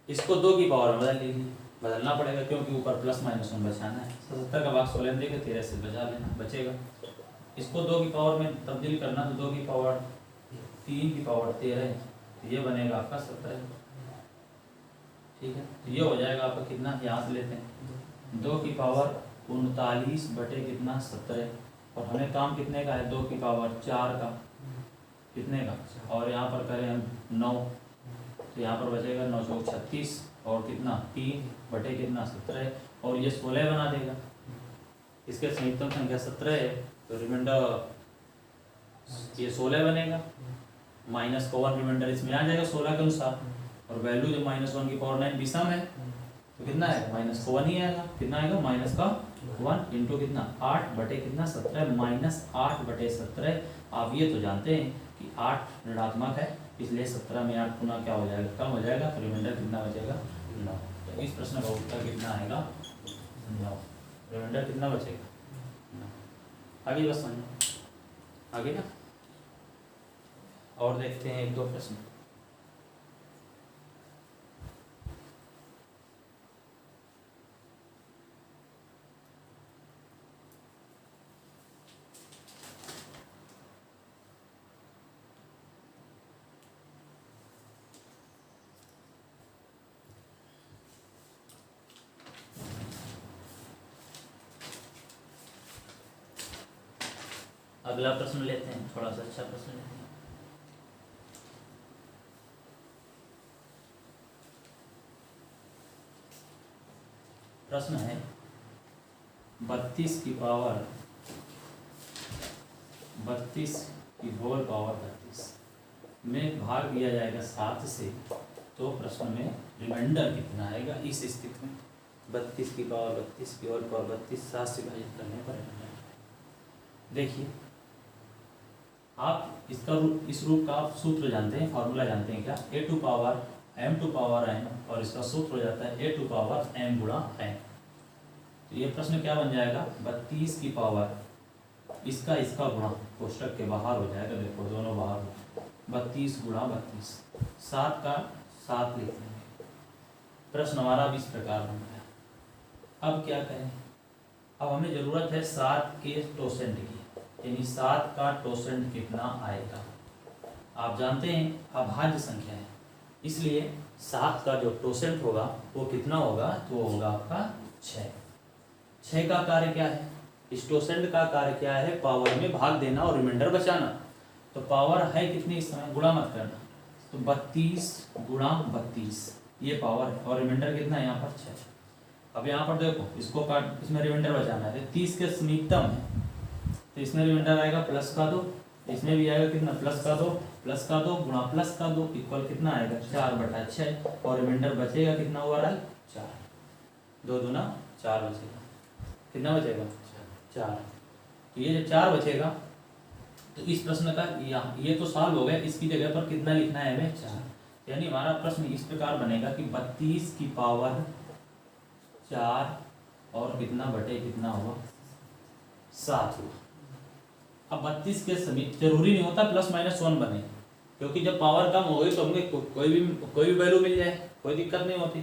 इसको 2 की पावर में बदल लीजिए, बदलना पड़ेगा क्योंकि ऊपर प्लस माइनस 1 बचाना है। 70 का भाग 16 देके 13 से बचा लेना, बचेगा। इसको 2 की पावर में तब्दील करना, तो 2 की पावर 3 की पावर 13, ये बनेगा आपका 17, ठीक है। तो ये हो जाएगा आपका कितना, यहाँ से लेते हैं 2 की पावर 39 बटे कितना 17, और हमें काम कितने का है 2 की पावर 4 का, कितने का, और यहाँ पर करें हम 9, तो यहाँ पर बचेगा 9 चौक 36, और कितना 3 बटे कितना 17, और ये 16 बना देगा। इसके संयुक्तम संख्या 17 है, तो रिमाइंडर ये 16 बनेगा, माइनस का 1 रिमाइंडर इसमें आ जाएगा 16 के अनुसार, और वैल्यू जो -1 की पावर 9 विषम है, तो कितना है माइनस का 1 ही आएगा, कितना आएगा माइनस का 1 इंटू कितना 8 बटे कितना 17, -8 बटे 17। आप ये तो जानते हैं कि 8 ऋणात्मक है, इसलिए 17 में 8 गुना क्या हो जाएगा, कम हो जाएगा, तो रिमाइंडर कितना बचेगा 9। तो इस प्रश्न का उत्तर कितना आएगा 9, रिमाइंडर कितना बचेगा 9। आगे बस समझो, आगे ना और देखते हैं 1-2 प्रश्न। अगला प्रश्न लेते हैं, थोड़ा सा अच्छा प्रश्न लेते हैं। प्रश्न है 32 की पावर 32 की होल पावर 32 में भाग दिया जाएगा 7 से, तो प्रश्न में रिमाइंडर कितना आएगा इस स्थिति में। 32 की पावर 32 की होल पावर 32 7 से विभाजित करने पर रिमाइंडर। देखिए आप इसका इस रूप का आप सूत्र जानते हैं, फॉर्मूला जानते हैं क्या, a to power m to power n, और इसका सूत्र हो जाता है a टू पावर m गुणा n। तो ये प्रश्न क्या बन जाएगा 32 की पावर इसका गुणा, कोष्टक के बाहर हो जाएगा, देखो दोनों बाहर हो, 32 गुणा 32, 7 का 7 लिख लेंगे। प्रश्न हमारा अब इस प्रकार बन गया। अब क्या करें, अब हमें जरूरत है 7 के टोसेंट की, यानी 7 का टोसेंट कितना आएगा। आप जानते हैं अभाज्य संख्या है, इसलिए 7 का जो टोसेंट होगा वो कितना होगा, तो वो होगा आपका 6। 6 का कार्य क्या है, इस टोसेंट का कार्य क्या है, पावर में भाग देना और रिमाइंडर बचाना। तो पावर है कितनी इस समय, गुणा मत करना, तो 32 गुणा 32 ये पावर है, और रिमाइंडर कितना है यहाँ पर 6। अब यहाँ पर देखो इसको काट, इसमें रिमाइंडर बचाना है, 30 के समीपतम है, तो इसमें रिमाइंडर आएगा प्लस का 2, इसमें भी आएगा कितना प्लस का 2, प्लस का 2 गुणा प्लस का 2 इक्वल कितना आएगा 4/6, और रिमाइंडर बचेगा कितना ओवरऑल 4, 2 दूना 4 बचेगा, कितना बचेगा 4। तो ये जो 4 बचेगा, तो इस प्रश्न का ये तो सॉल्व हो गया, इसकी जगह पर कितना लिखना है हमें 4। यानी हमारा प्रश्न इस प्रकार बनेगा कि 32 की पावर 4 और कितना बटे कितना होगा 7 हुआ। अब 32 के समीप जरूरी नहीं होता प्लस माइनस 1 बने, क्योंकि जब पावर कम हो गई तो हमें कोई भी वैल्यू मिल जाए, कोई दिक्कत नहीं होती।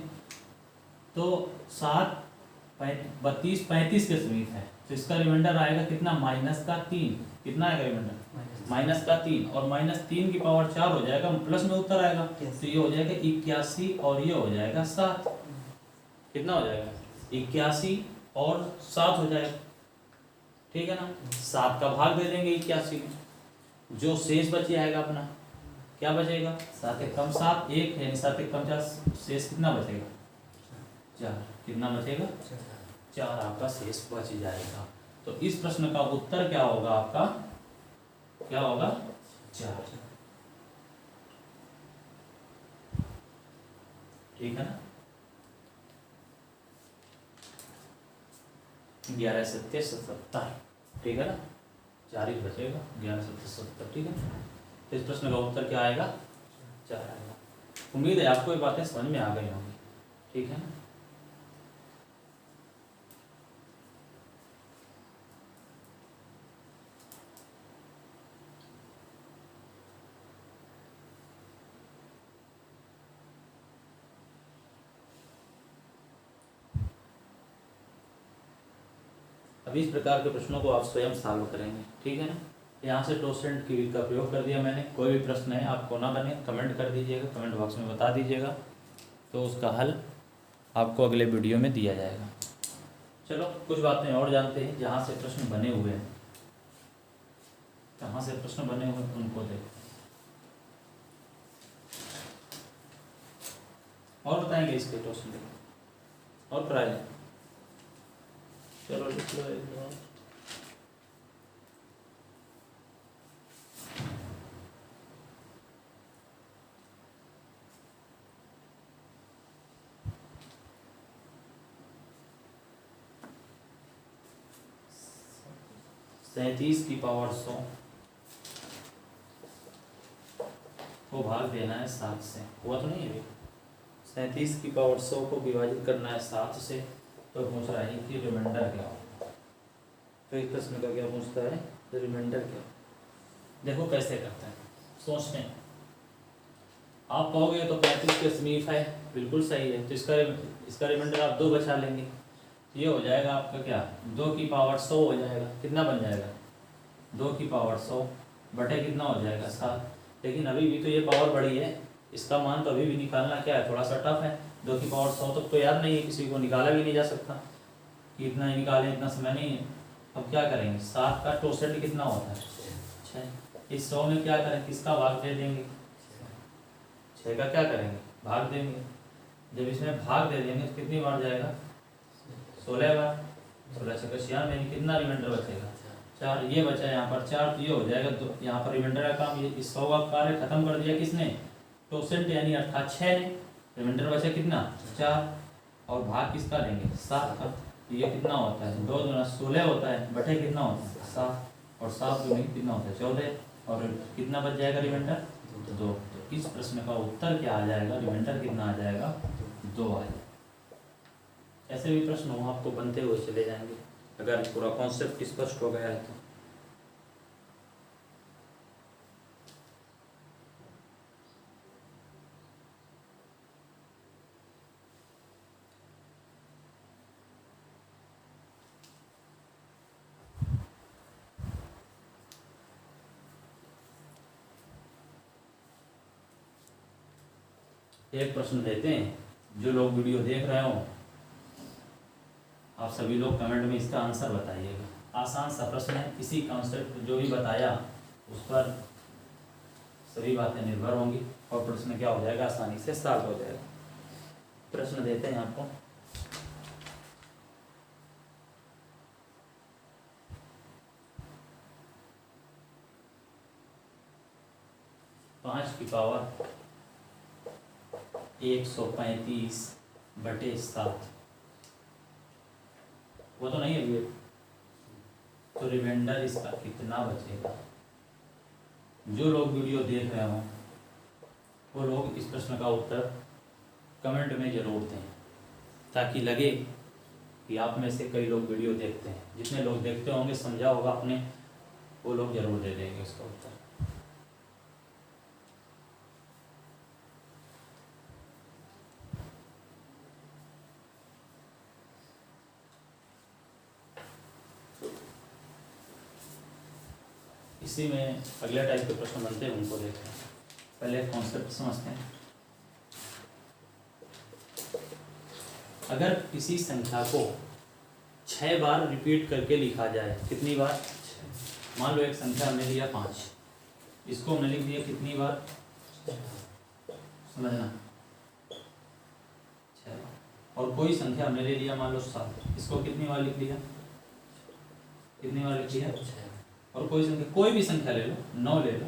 तो 7 32 35 के समीप है, तो इसका रिमाइंडर आएगा कितना -3, कितना आएगा रिमाइंडर -3, और -3 की पावर 4 हो जाएगा, प्लस में उत्तर आएगा, तो ये हो जाएगा 81, और ये हो जाएगा 7, कितना हो जाएगा 81 और 7 हो जाएगा, ठीक है ना। 7 का भाग दे देंगे 81 में, जो शेष बच जाएगा अपना क्या बचेगा 7 एक कम 7 1, यानी 7 एक कम 4, शेष कितना बचेगा 4, कितना बचेगा 4 आपका शेष बच जाएगा। तो इस प्रश्न का उत्तर क्या होगा आपका, क्या होगा 4। ठीक है ना, 11 7 70, ठीक है ना, 4 ही बचेगा, 11 7 70, ठीक है। तो इस प्रश्न का उत्तर क्या आएगा 4 आएगा। उम्मीद है आपको ये बातें समझ में आ गई होंगी, ठीक है ना। अभी इस प्रकार के प्रश्नों को आप स्वयं सॉल्व करेंगे, ठीक है ना। यहाँ से टोसेंट की विधि का प्रयोग कर दिया मैंने। कोई भी प्रश्न है आपको ना बने कमेंट कर दीजिएगा, कमेंट बॉक्स में बता दीजिएगा, तो उसका हल आपको अगले वीडियो में दिया जाएगा। चलो कुछ बातें और जानते हैं जहाँ से प्रश्न बने हुए हैं, कहाँ से प्रश्न बने हुए हैं उनको देखो और बताएंगे इसके टोसेंट और कराए। चलो लिख लो एक बार। सैंतीस की पावर 100 को भाग देना है 7 से। हुआ तो नहीं है, 37 की पावर 100 को विभाजित करना है 7 से। तो पूछ रहा है कि रिमाइंडर क्या हो। तो इस प्रश्न का क्या पूछता है, रिमाइंडर क्या। देखो कैसे करते हैं, सोचते हैं। आप कहोगे तो 35 के समीप है, बिल्कुल सही है। तो इसका रिमाइंडर आप 2 बचा लेंगे, ये हो जाएगा आपका क्या 2 की पावर 100 हो जाएगा। कितना बन जाएगा 2 की पावर 100 बटे कितना हो जाएगा 7। लेकिन अभी भी तो ये पावर बड़ी है, इसका मान तो अभी भी निकालना क्या है, थोड़ा सा टफ है। 2 की पावर 100 तक तो याद नहीं है किसी को, निकाला भी नहीं जा सकता कि इतना ही निकालें, इतना समय नहीं है। अब क्या करेंगे, 7 का टोसेंट कितना होता है 6। इस 100 में क्या करें, किसका भाग दे देंगे, 6 का क्या करेंगे भाग देंगे। जब इसमें भाग दे देंगे तो कितनी बार जाएगा 16 बार। 16 से 96 कितना रिमाइंडर बचेगा 4। ये बचा यहाँ पर 4, तो ये हो जाएगा। तो यहाँ पर रिमाइंडर का काम, ये इस 100 का कार्य खत्म कर दिया किसने, टोसेंट यानी अर्थात 6 ने। रिमाइंडर बचा कितना 4, और भाग किसका देंगे 7 का। ये कितना होता है 2 दूना 16 होता है, बटे कितना होता है 7, और 7 दूनी कितना होता है 14, और कितना बच जाएगा रिमाइंडर 2। तो इस प्रश्न का उत्तर क्या आ जाएगा, रिमाइंडर कितना आ जाएगा 2 आ जाएगा। ऐसे भी प्रश्न हो आपको बनते हुए चले जाएंगे, अगर पूरा कॉन्सेप्ट स्पष्ट हो गया है तो। एक प्रश्न देते हैं, जो लोग वीडियो देख रहे हो आप सभी लोग कमेंट में इसका आंसर बताइएगा। आसान सा प्रश्न है, इसी कॉन्सेप्ट जो भी बताया उस पर सभी बातें निर्भर होंगी, और प्रश्न क्या हो जाएगा आसानी से सॉल्व हो जाएगा। प्रश्न देते हैं आपको। पाँच की पावर 135 बटे 7, वो तो नहीं है ये। तो रिमाइंडर इसका कितना बचेगा। जो लोग वीडियो देख रहे हो वो लोग इस प्रश्न का उत्तर कमेंट में जरूर दें, ताकि लगे कि आप में से कई लोग वीडियो देखते हैं। जितने लोग देखते होंगे समझा होगा आपने, वो लोग जरूर दे देंगे उसका उत्तर। इसी में अगले टाइप के प्रश्न बनते हैं, उनको देखते हैं। पहले कॉन्सेप्ट समझते हैं। अगर किसी संख्या को 6 बार रिपीट करके लिखा जाए, कितनी बार, मान लो एक संख्या हमने लिया 5, इसको हमने लिख दिया कितनी बार, समझना 6 बार। और कोई संख्या हमने ले लिया मान लो 7, इसको कितनी बार लिख लिया, कितनी बार लिख लिया, और कोई संख्या, कोई भी संख्या ले लो, 9 ले लो,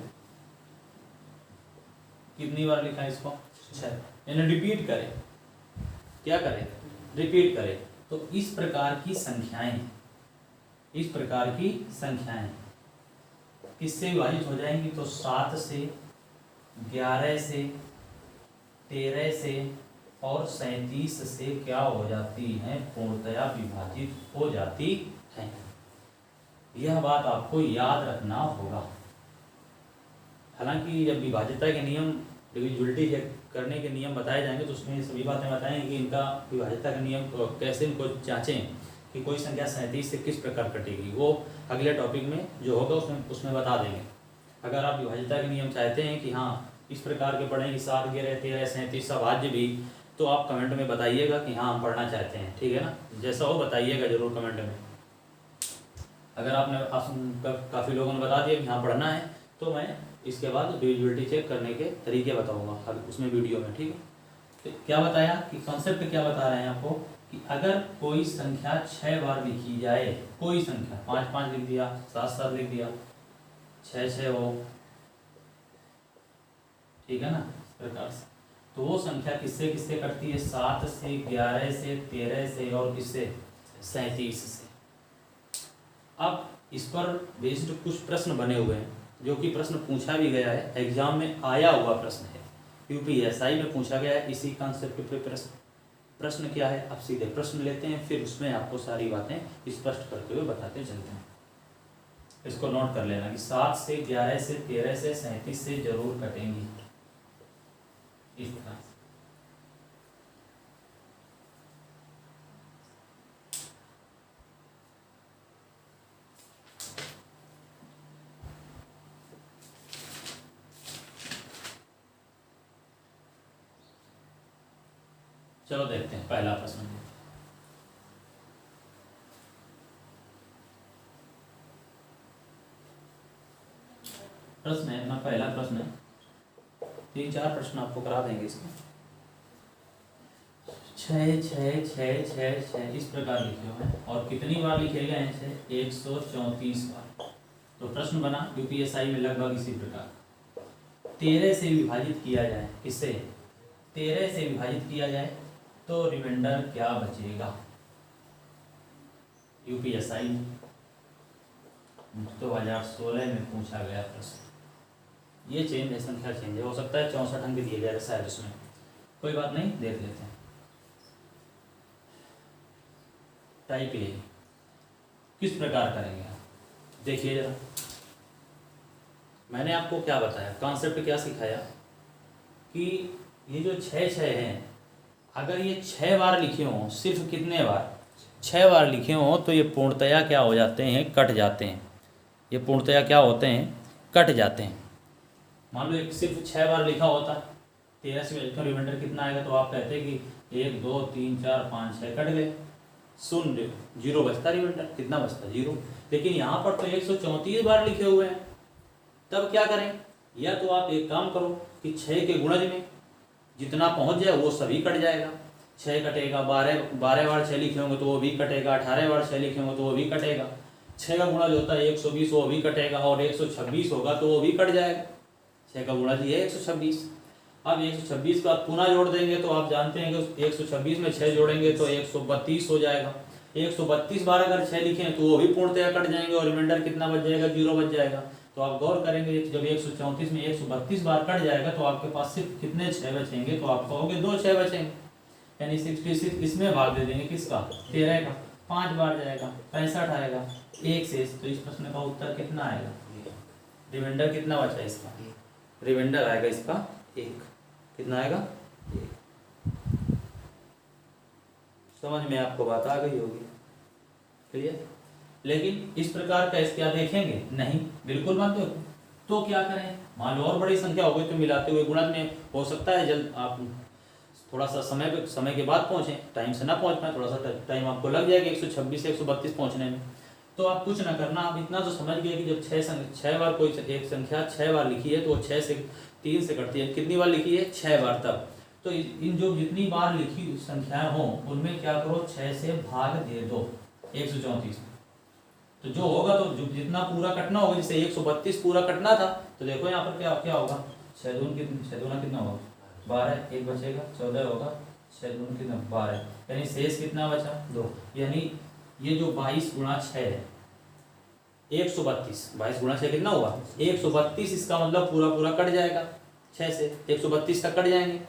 कितनी बार लिखा इसको, 6। यानी रिपीट करें, क्या करें, रिपीट करें। तो इस प्रकार की संख्याएं, इस प्रकार की संख्याएं किससे विभाजित हो जाएंगी, तो 7 से, 11 से, 13 से और 37 से क्या हो जाती हैं, पूर्णतया विभाजित हो जाती हैं। यह बात आपको याद रखना होगा। हालांकि जब विभाज्यता के नियम, डिविजिबिलिटी करने के नियम बताए जाएंगे तो उसमें सभी बातें बताएंगे कि इनका विभाज्यता का नियम कैसे इनको जांचें कि कोई संख्या 37 से किस प्रकार कटेगी, वो अगले टॉपिक में जो होगा उसमें बता देंगे। अगर आप विभाज्यता के नियम चाहते हैं कि हाँ इस प्रकार के पढ़ें कि 7, 11, 13, 37 अभाज्य भी, तो आप कमेंट में बताइएगा कि हाँ हम पढ़ना चाहते हैं, ठीक है ना। जैसा हो बताइएगा जरूर कमेंट में। अगर आपने काफ़ी लोगों ने बता दिया कि हाँ पढ़ना है, तो मैं इसके बाद डिविजिबिलिटी चेक करने के तरीके बताऊंगा उसमें वीडियो में, ठीक है। तो क्या बताया कि कॉन्सेप्ट क्या बता रहे हैं आपको कि अगर कोई संख्या 6 बार लिखी जाए, कोई संख्या 5, 5 लिख दिया, 7, 7 लिख दिया, 6, 6 हो, ठीक है ना, इस प्रकार से, तो वो संख्या किससे किससे कटती है, 7 से, 11 से, 13 से और किससे, 37 से। अब इस पर बेस्ड कुछ प्रश्न बने हुए हैं, जो कि प्रश्न पूछा भी गया है, एग्जाम में आया हुआ प्रश्न है, यूपीएसआई में पूछा गया है इसी कॉन्सेप्ट पे प्रश्न। प्रश्न क्या है, अब सीधे प्रश्न लेते हैं, फिर उसमें आपको सारी बातें स्पष्ट करते हुए बताते चलते हैं। इसको नोट कर लेना कि 7 से, 11 से, 13 से, 37 से जरूर कटेंगी, इस तरह से। चलो देखते हैं पहला प्रश्न। प्रश्न है अपना पहला प्रश्न है, 3-4 प्रश्न आपको करा देंगे इसमें। 6, 6, 6, 6, 6 इस प्रकार लिखे हुए हैं और कितनी बार लिखे गए हैं 6, 134 बार। तो प्रश्न बना यूपीएसआई में लगभग इसी प्रकार। 13 से विभाजित किया जाए, किससे, 13 से विभाजित किया जाए तो रिमाइंडर क्या बचेगा, यूपीएसआई 2016 में पूछा गया प्रश्न। ये चेंज है, संख्या चेंज है, हो सकता है 64 अंक दिए जाए शायद उसमें, कोई बात नहीं, देख लेते हैं। टाइप ए किस प्रकार करेंगे आप, देखिए जरा। मैंने आपको क्या बताया, कॉन्सेप्ट क्या सिखाया कि ये जो 6 हैं, अगर ये 6 बार लिखे हों, सिर्फ कितने बार, 6 बार लिखे हों, तो ये पूर्णतया क्या हो जाते हैं, कट जाते हैं। ये पूर्णतया क्या होते हैं, कट जाते हैं। मान लो एक सिर्फ 6 बार लिखा होता, 13 से रिमाइंडर कितना आएगा, तो आप कहते हैं कि 1, 2, 3, 4, 5, 6 कट गए, 0 0 बचता रिमाइंडर, कितना बचता, 0। लेकिन यहाँ पर तो 134 बार लिखे हुए हैं, तब क्या करें, या तो आप एक काम करो कि 6 के गुणज में जितना पहुंच जाए वो सभी कट जाएगा, 6 कटेगा, 12 बार 6 लिखे होंगे तो वो भी कटेगा, 18 बार 6 लिखे होंगे तो वो भी कटेगा, 6 का गुणज होता है 120, वो भी कटेगा, और 126 होगा तो वो भी कट जाएगा। 6 का गुणज ये 126। अब 126 को आप पुनः जोड़ देंगे तो आप जानते हैं कि 126 में 6 जोड़ेंगे तो 132 हो जाएगा। 132 बार अगर 6 लिखे हैं तो वो भी पूर्णतया कट जाएंगे और रिमाइंडर कितना बच जाएगा, 0 बच जाएगा। तो आप गौर करेंगे जब 134 में 132 बार कट जाएगा तो आपके पास सिर्फ कितने 6 बचेंगे, तो आप कहोगे 2 6 बचेंगे, यानी 66 इसमें भाग दे देंगे, किसका, 13 का, 5 बार जाएगा, 65 आएगा, 1 से। तो इस प्रश्न का उत्तर कितना आएगा, रिमाइंडर कितना बचा इसका, रिमाइंडर आएगा इसका 1, कितना आएगा, 1। समझ में आपको बात आ गई होगी, क्लियर। लेकिन इस प्रकार का क्या देखेंगे, नहीं, बिल्कुल मत दो। तो क्या करें, मान लो और बड़ी संख्या हो गई तो मिलाते हुए गुणज में हो सकता है जल्द आप थोड़ा सा समय के बाद पहुंचे, टाइम से ना पहुंच पाए, थोड़ा सा टाइम आपको लग जाएगा 126 से 132 पहुंचने में। तो आप कुछ ना करना, आप इतना तो समझ गए कि जब 6 बार कोई एक संख्या 6 बार लिखी है तो वो 6 से 3 से कटती है, कितनी बार लिखी है, 6 बार, तब तो इन जो जितनी बार लिखी संख्याएं हों उनमें क्या करो 6 से भाग दे दो 134 में। तो जो होगा तो जितना पूरा कटना होगा, जैसे 132 पूरा कटना था तो देखो यहाँ पर क्या क्या होगा, 6 दूना कितना होगा 12, एक बचेगा 14 होगा, 6 दूना कितना 12, यानी शेष कितना बचा 2। यानी ये जो 22 गुणा 6 है 132, 22 गुणा 6 कितना हुआ 132, इसका मतलब पूरा कट जाएगा 6 से 132 तक कट जाएंगे,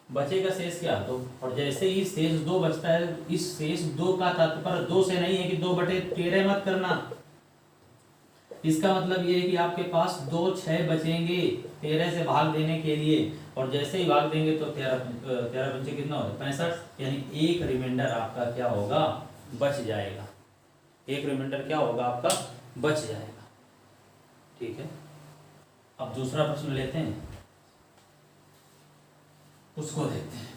बचेगा शेष क्या 2। और जैसे ही शेष 2 बचता है, इस शेष 2 का तात्पर्य 2 से नहीं है कि 2/13 मत करना, इसका मतलब ये है कि आपके पास 2 6 बचेंगे 13 से भाग देने के लिए, और जैसे ही भाग देंगे तो 13 पंचे कितना होगा 65, यानी एक रिमाइंडर आपका क्या होगा बच जाएगा, एक रिमाइंडर क्या होगा आपका बच जाएगा। ठीक है, अब दूसरा प्रश्न लेते हैं, उसको देखते हैं।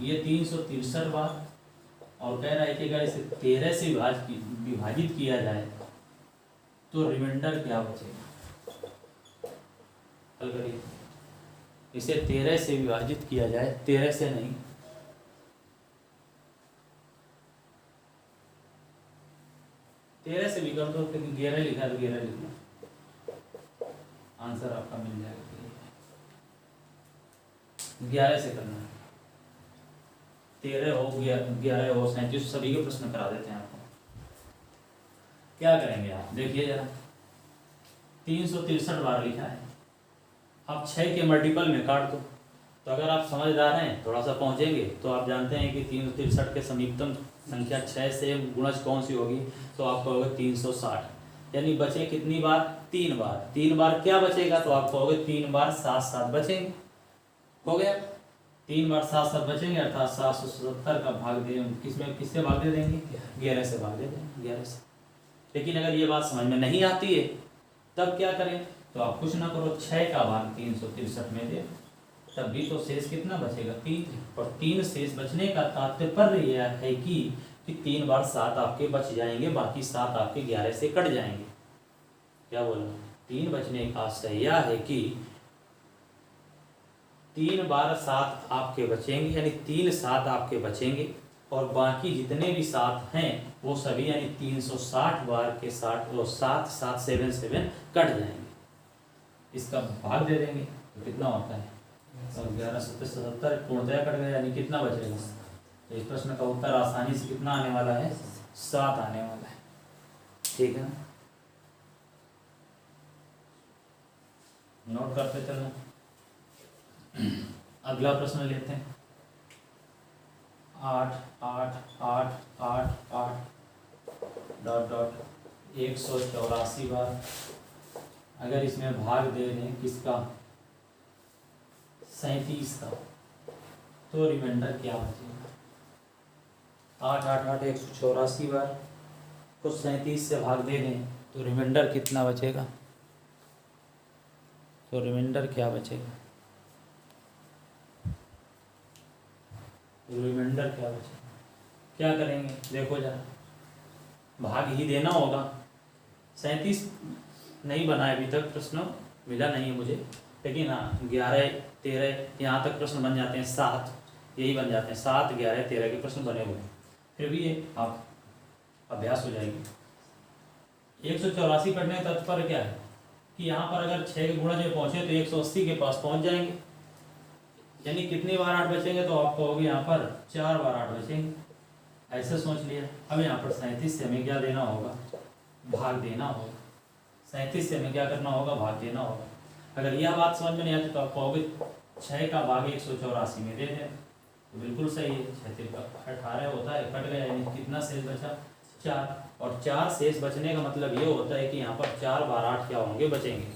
ये 363 बार, और कह रहा है कि अगर इसे 13 से विभाजित किया जाए तो रिमाइंडर क्या बचेगा। हल करिए, इसे 13 से विभाजित किया जाए, 13 से नहीं, 13 से भी कर दो, क्योंकि 11 लिखा है तो 11 लिख लो, आंसर आपका मिल जाएगा। 11 से करना है, 13 हो 11 हो 37, सभी के प्रश्न करा देते हैं आपको। क्या करेंगे आप देखिए जरा, 363 बार लिखा है, आप 6 के मल्टीपल में काट दो, तो अगर आप समझदार हैं थोड़ा सा पहुंचेंगे तो आप जानते हैं कि 363 के समीपतम संख्या 6 से गुणज कौन सी होगी, तो आपको होगा 360, यानी बचे कितनी बार 3 बार, 3 बार क्या बचेगा, तो आपको होगा 3 बार 7 बचेंगे, हो गया 3 बार 7 बचेंगे, अर्थात 770 का भाग दे, किससे भाग दे देंगे 11 से भाग दे देंगे 11 से। लेकिन अगर ये बात समझ में नहीं आती है तब क्या करें, तो आप कुछ ना करो, 6 का भाग 363 में दे, तब भी तो शेष कितना बचेगा 3, और 3 शेष बचने का तात्पर्य यह है कि 3 बार 7 आपके बच जाएंगे, बाकी 7 आपके 11 से कट जाएंगे। क्या बोला, 3 बचने का आशय यह है कि 3 बार 7 आपके बचेंगे, यानी 3 7 आपके बचेंगे, और बाकी जितने भी 7 हैं वो सभी यानी 360 बार के 7 7 कट जाएंगे, इसका भाग दे देंगे तो कितना होता है 11 70 पूर्णतया कट गया, यानी कितना बचेगा। तो इस प्रश्न का उत्तर आसानी से कितना आने वाला है 7 आने वाला है। ठीक है, नोट करते चलना। अगला प्रश्न लेते हैं, 8 8 8 8 8 डॉट डॉट 184 बार, अगर इसमें भाग दे दें किसका 37 का, तो रिमाइंडर क्या बचेगा। 8 8 8 184 बार को 37 से भाग दे दें तो रिमाइंडर कितना बचेगा, तो रिमाइंडर क्या बचेगा, रिमाइंडर क्या बचेगा। क्या करेंगे देखो जरा, भाग ही देना होगा, 37 नहीं बनाए अभी तक, प्रश्न मिला नहीं है मुझे, लेकिन हाँ 11 13 यहाँ तक प्रश्न बन जाते हैं, 7 यही बन जाते हैं, 7 11 13 के प्रश्न बने हुए हैं, फिर भी ये आप अभ्यास हो जाएगी। 184 करने का तात्पर्य क्या है कि यहाँ पर अगर 6 के गुणज में पहुँचे तो 180 के पास पहुँच जाएंगे, यानी कितनी बार 8 बचेंगे, तो आपको होगी यहाँ पर 4 बार 8 बचेंगे, ऐसे सोच लिया। अब यहाँ पर 37 से हमें क्या देना होगा, भाग देना होगा, 37 से हमें क्या करना होगा, भाग देना होगा। अगर यह बात समझ में नहीं आती तो आपको होगी 6 का भाग 184 में दे दें, तो बिल्कुल सही है, 36 का 18 होता है, कट गया, यानी कितना शेष बचा 4, और 4 शेष बचने का मतलब ये होता है कि यहाँ पर 4 बार 8 क्या होंगे बचेंगे,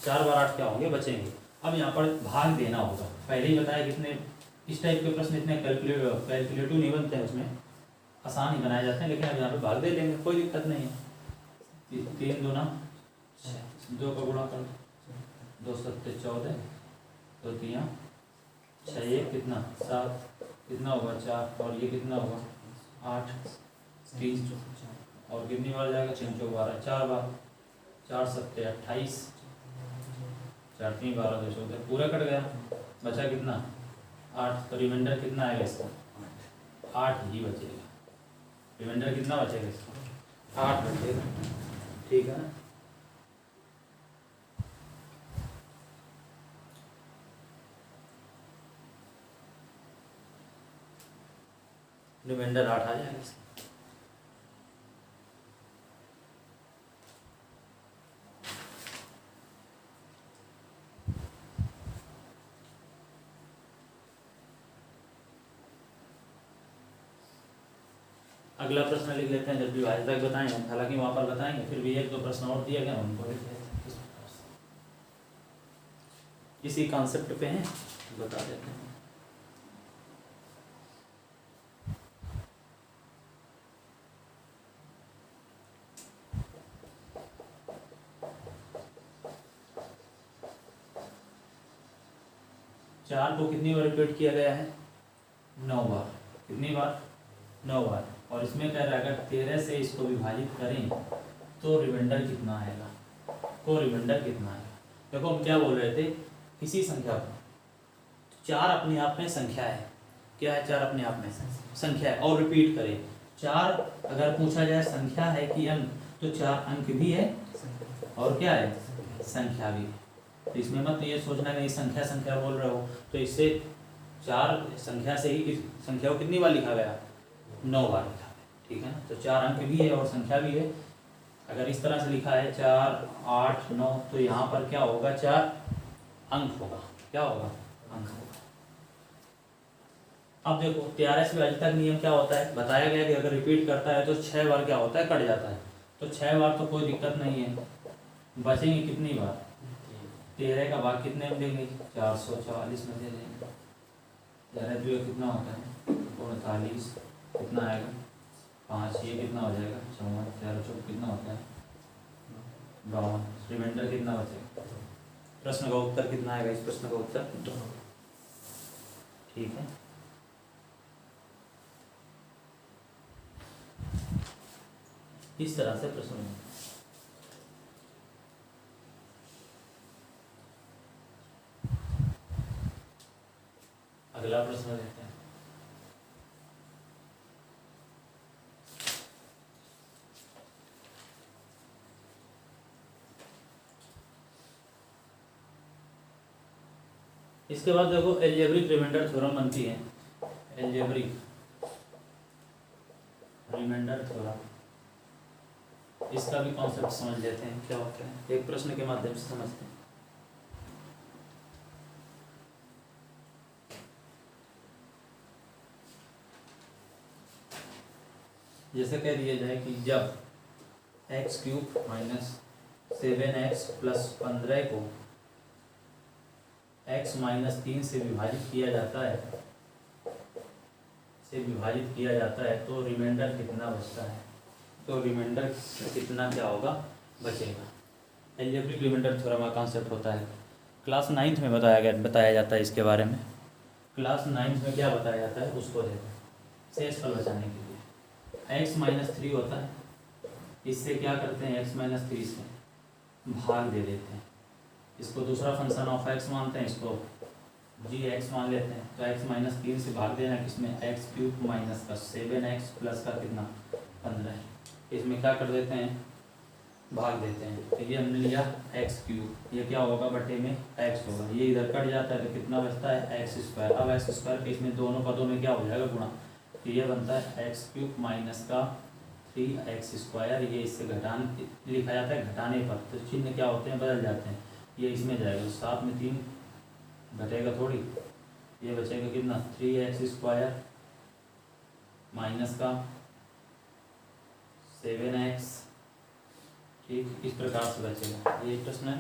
4 बार 8 क्या होंगे बचेंगे। अब यहाँ पर भाग देना होगा, पहले ही बताया कितने इस टाइप के प्रश्न इतने कैलकुलेटिव नहीं बनते हैं, उसमें आसान ही बनाए जाते हैं, लेकिन अब यहाँ पर भाग दे लेंगे, कोई दिक्कत नहीं है। 3 दूना 6, 2 का गुणा कर 2 7 14, तो 3 6 1 कितना 7, कितना होगा 4, और ये कितना होगा 8, 30 और कितनी बार जाएगा 6 चौक 12, 4 बार, 4 सत्ते 28, 4 3 12 2 14, पूरा कट गया, बचा कितना 8। तो रिमाइंडर कितना आएगा इसका 8 ही बचेगा। रिमाइंडर कितना बचेगा इसका 8 बचेगा, ठीक है ना। रिमाइंडर 8 आ जाएगा इसका। अगला प्रश्न लिख लेते हैं, जब भी भाज्यता बताएंगे, हालांकि वहाँ पर बताएंगे, फिर भी 1-2 प्रश्न और दिए गए उनको लिख लेते हैं। किस प्रकार से इसी कॉन्सेप्ट पे हैं, बता देते हैं। चार को कितनी बार रिपीट किया गया है 9 बार। कितनी बार 9 बार। और इसमें कह रहा है अगर 13 से इसको विभाजित करें तो रिमाइंडर कितना आएगा, तो रिमाइंडर कितना आएगा। देखो हम क्या बोल रहे थे, किसी संख्या को, 4 अपने आप में संख्या है, क्या है 4 अपने आप में संख्या है, और रिपीट करें 4 अगर पूछा जाए संख्या है कि अंक, तो 4 अंक भी है और क्या है संख्या भी है। तो इसमें मत ये सोचना कि संख्या संख्या बोल रहे हो, तो इससे 4 संख्या से ही इस संख्या को कितनी बार लिखा गया 9 बार लिखा है, ठीक है ना। तो 4 अंक भी है और संख्या भी है। अगर इस तरह से लिखा है 4 8 9, तो यहाँ पर क्या होगा 4 अंक होगा, क्या होगा अंक होगा। अब देखो 13 से विभाजित का नियम क्या होता है, बताया गया कि अगर रिपीट करता है तो 6 बार क्या होता है कट जाता है। तो 6 बार तो कोई दिक्कत नहीं है, बचेंगे कितनी बार 13 का भाग कितने में देंगे 444 में दे देंगे। 13 तो कितना होता है 39, कितना आएगा 5, ये कितना हो जाएगा 54, 13 चौक कितना होता है 52। रिमाइंडर कितना बचेगा। प्रश्न का उत्तर कितना आएगा, इस प्रश्न का उत्तर 2, ठीक है। इस तरह से प्रश्न। अगला प्रश्न लेते हैं। इसके बाद देखो एल्जेब्रिक रिमाइंडर थ्योरम बनती है। एल्जेब्रिक रिमाइंडर थ्योरम, इसका भी कॉन्सेप्ट समझ लेते हैं क्या होता है, एक प्रश्न के माध्यम से समझते हैं। जैसे कह दिया जाए कि जब x³ माइनस 7x प्लस 15 को x माइनस 3 से विभाजित किया जाता है, तो रिमाइंडर कितना बचता है, तो रिमाइंडर कितना क्या होगा बचेगा। एल्जेब्रिक रिमाइंडर थ्योरम का कॉन्सेप्ट होता है, क्लास 9th में बताया जाता है इसके बारे में। क्लास 9th में क्या बताया जाता है उसको देखो, शेष फल बचाने के लिए x माइनस 3 होता है, इससे क्या करते हैं x माइनस 3 से भाग दे देते हैं, इसको दूसरा फंक्शन ऑफ x मानते हैं, इसको g(x) मान लेते हैं। तो x माइनस 3 से भाग देना किसमें x³ माइनस का 7x प्लस का कितना 15, इसमें क्या कर देते हैं भाग देते हैं। तो ये हमने लिया x³, ये क्या होगा बटे में x होगा, ये इधर कट जाता है तो कितना बचता है x²। अब x² के इसमें दोनों पदों में क्या हो जाएगा गुणा, तो ये बनता है x³ माइनस का 3x², ये इससे घटान लिखा जाता है घटाने पर, तो चिन्ह क्या होते हैं बदल जाते हैं, ये इसमें जाएगा तो 7 में 3 घटेगा थोड़ी, ये बचेगा कितना 3x² माइनस का 7x, ठीक इस प्रकार से बचेगा। ये प्रश्न है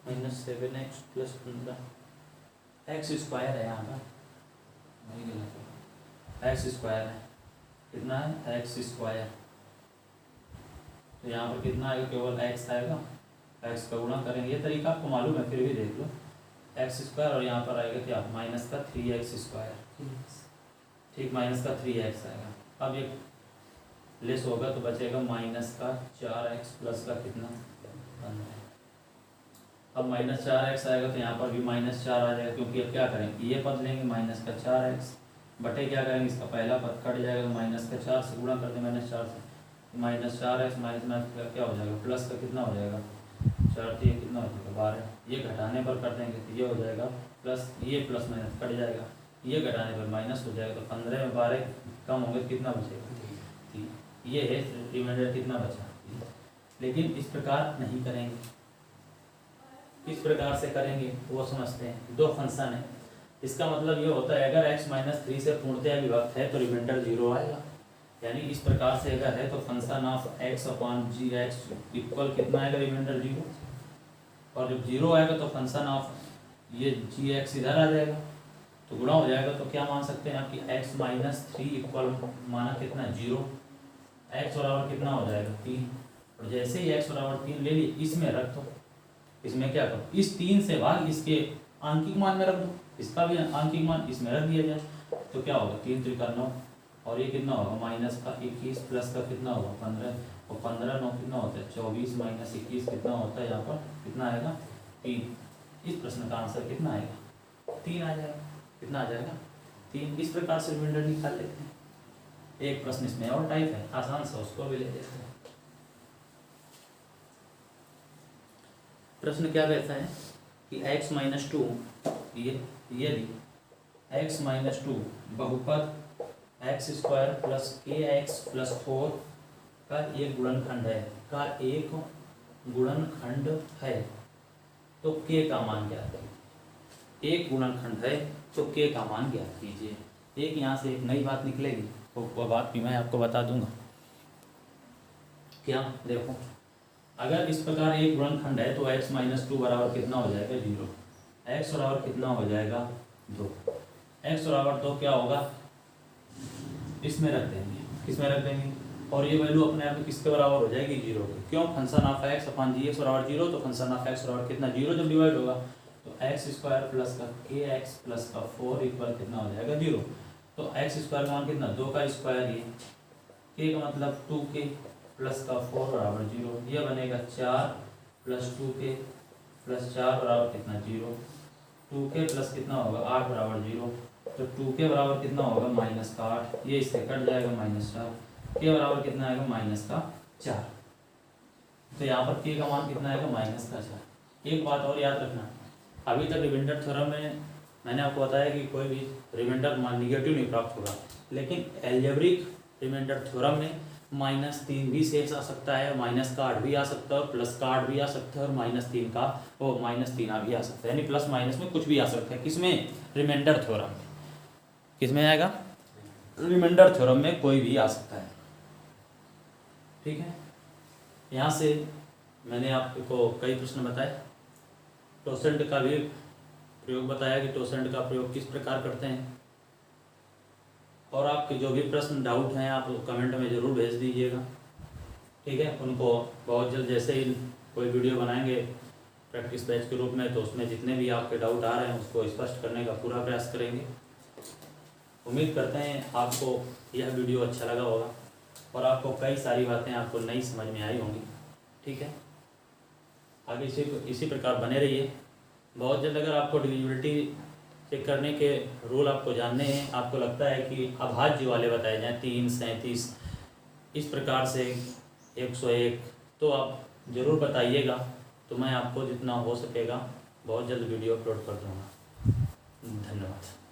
माइनस 7x प्लस 15 x² है यहाँ का, नहीं गलत है, x² है, कितना है x², तो यहाँ पर कितना आएगा केवल x आएगा, x का गुणा करेंगे, ये तरीका आपको मालूम है फिर भी देख लो, x² और यहाँ पर आएगा क्या माइनस का 3x², ठीक, माइनस का 3x आएगा। अब ये लेस होगा तो बचेगा माइनस का 4x प्लस का कितना 15। अब माइनस 4x आएगा तो यहाँ पर भी -4 आ जाएगा, क्योंकि अब क्या करेंगे ये पद लेंगे माइनस का 4x बटे क्या करेंगे इसका पहला पद कट जाएगा, माइनस का 4 से गुणा कर दें -4 से, -4x माइनस का क्या हो जाएगा प्लस का कितना हो जाएगा 4 तो ये कितना हो जाएगा 12। ये घटाने पर कर देंगे तो ये हो जाएगा प्लस, ये प्लस माइनस कट जाएगा, ये घटाने पर माइनस हो जाएगा, तो 15 में 12 कम होंगे तो कितना बचेगा 3। ये है रिमाइंडर कितना बचा। लेकिन इस प्रकार नहीं करेंगे, किस प्रकार से करेंगे वो समझते हैं। दो फंक्शन है, इसका मतलब ये होता है अगर x - 3 से पूर्णतया विभक्त है तो रिमाइंडर 0 आएगा। यानी इस प्रकार से अगर है तो फंक्शन ऑफ x/gx इक्वल कितना आएगा रिमाइंडर 0, और जब 0 आएगा तो फंक्शन ऑफ ये gx इधर आ जाएगा तो गुणा हो जाएगा। तो क्या मान सकते हैं आपकी x - 3 इक्वल माना कितना 0, x बराबर कितना हो जाएगा 3, और जैसे ही x बराबर 3 ले लिए इसमें रख दो, इसमें क्या करो इस 3 से भाग इसके आंकिक मान में रख दो, इसका भी आंकिक मान इसमें रख दिया जाए तो क्या होगा 3 × 3 = 9, और ये कितना होगा माइनस का 21 प्लस का कितना होगा 15, और 15 9 कितना होता है 24 - 21 कितना होता है यहाँ पर कितना आएगा 3। इस प्रश्न का आंसर कितना आएगा 3 आ जाएगा। कितना आ जाएगा 3। इस प्रकार से रिमाइंडर निकाल लेते हैं। एक प्रश्न इसमें और टाइप है आसान सा, उसको भी ले लेते हैं। प्रश्न क्या कहता है कि x - 2 यदि x - 2 बहुपद x² + kx + 4 का एक गुणनखंड है, तो k का मान ज्ञात कीजिए। एक गुणनखंड है तो k का मान ज्ञात कीजिए। एक यहाँ से एक नई बात निकलेगी, तो वह बात भी मैं आपको बता दूंगा। क्या देखो, अगर इस प्रकार एक गुणनखंड है तो x - 2 बराबर कितना हो जाएगा 0, x बराबर कितना हो जाएगा 2, x बराबर 2 क्या होगा इसमें रख देंगे, किसमें रख देंगे, और ये वैल्यू अपने आप में किसके बराबर हो जाएगी 0 के। क्यों, फंक्शन ऑफ x/gx बराबर 0, तो फंक्शन ऑफ x बराबर कितना 0 जब डिवाइड होगा तो x² प्लस का kx प्लस का 4 इक्वल कितना हो जाएगा 0। तो x² का मान कितना 2 का स्क्वायर, ये k का मतलब 2k प्लस का 4 बराबर 0, यह बनेगा 4 प्लस 2k प्लस 4 बराबर कितना 0, 2k प्लस कितना होगा 8 बराबर 0, तो 2k बराबर कितना होगा -8, ये इससे कट जाएगा -4, k बराबर कितना आएगा -4। तो यहाँ पर k का मान कितना आएगा -4। एक बात और याद रखना, अभी तक रिमाइंडर थ्योरम में मैंने आपको बताया कि कोई भी रिमाइंडर मान निगेटिव नहीं प्राप्त होगा, लेकिन अलजेब्रिक रिमाइंडर थ्योरम में -3 भी शेष आ सकता है, -8 भी आ सकता है, +8 भी आ सकता है, और -3 का वो -3 भी आ सकता है, यानी प्लस माइनस में कुछ भी आ सकता है। किसमें, रिमाइंडर थ्योरम में। किसमें आएगा, रिमाइंडर थ्योरम में कोई भी आ सकता है। ठीक है, यहाँ से मैंने आपको कई प्रश्न बताए, टोसेंट का भी प्रयोग बताया कि टोसेंट का प्रयोग किस प्रकार करते हैं, और आपके जो भी प्रश्न डाउट हैं आप कमेंट में ज़रूर भेज दीजिएगा। ठीक है, उनको बहुत जल्द जैसे ही कोई वीडियो बनाएंगे प्रैक्टिस बैच के रूप में, तो उसमें जितने भी आपके डाउट आ रहे हैं उसको स्पष्ट करने का पूरा प्रयास करेंगे। उम्मीद करते हैं आपको यह वीडियो अच्छा लगा होगा और आपको कई सारी बातें आपको नई समझ में आई होंगी। ठीक है, आगे इसी प्रकार बने रहिए। बहुत जल्द अगर आपको डिविजिबिलिटी चेक करने के रूल आपको जानने हैं, आपको लगता है कि अभाज्य वाले बताए जाएँ 3, 37 इस प्रकार से 101, तो आप ज़रूर बताइएगा, तो मैं आपको जितना हो सकेगा बहुत जल्द वीडियो अपलोड कर दूँगा। धन्यवाद।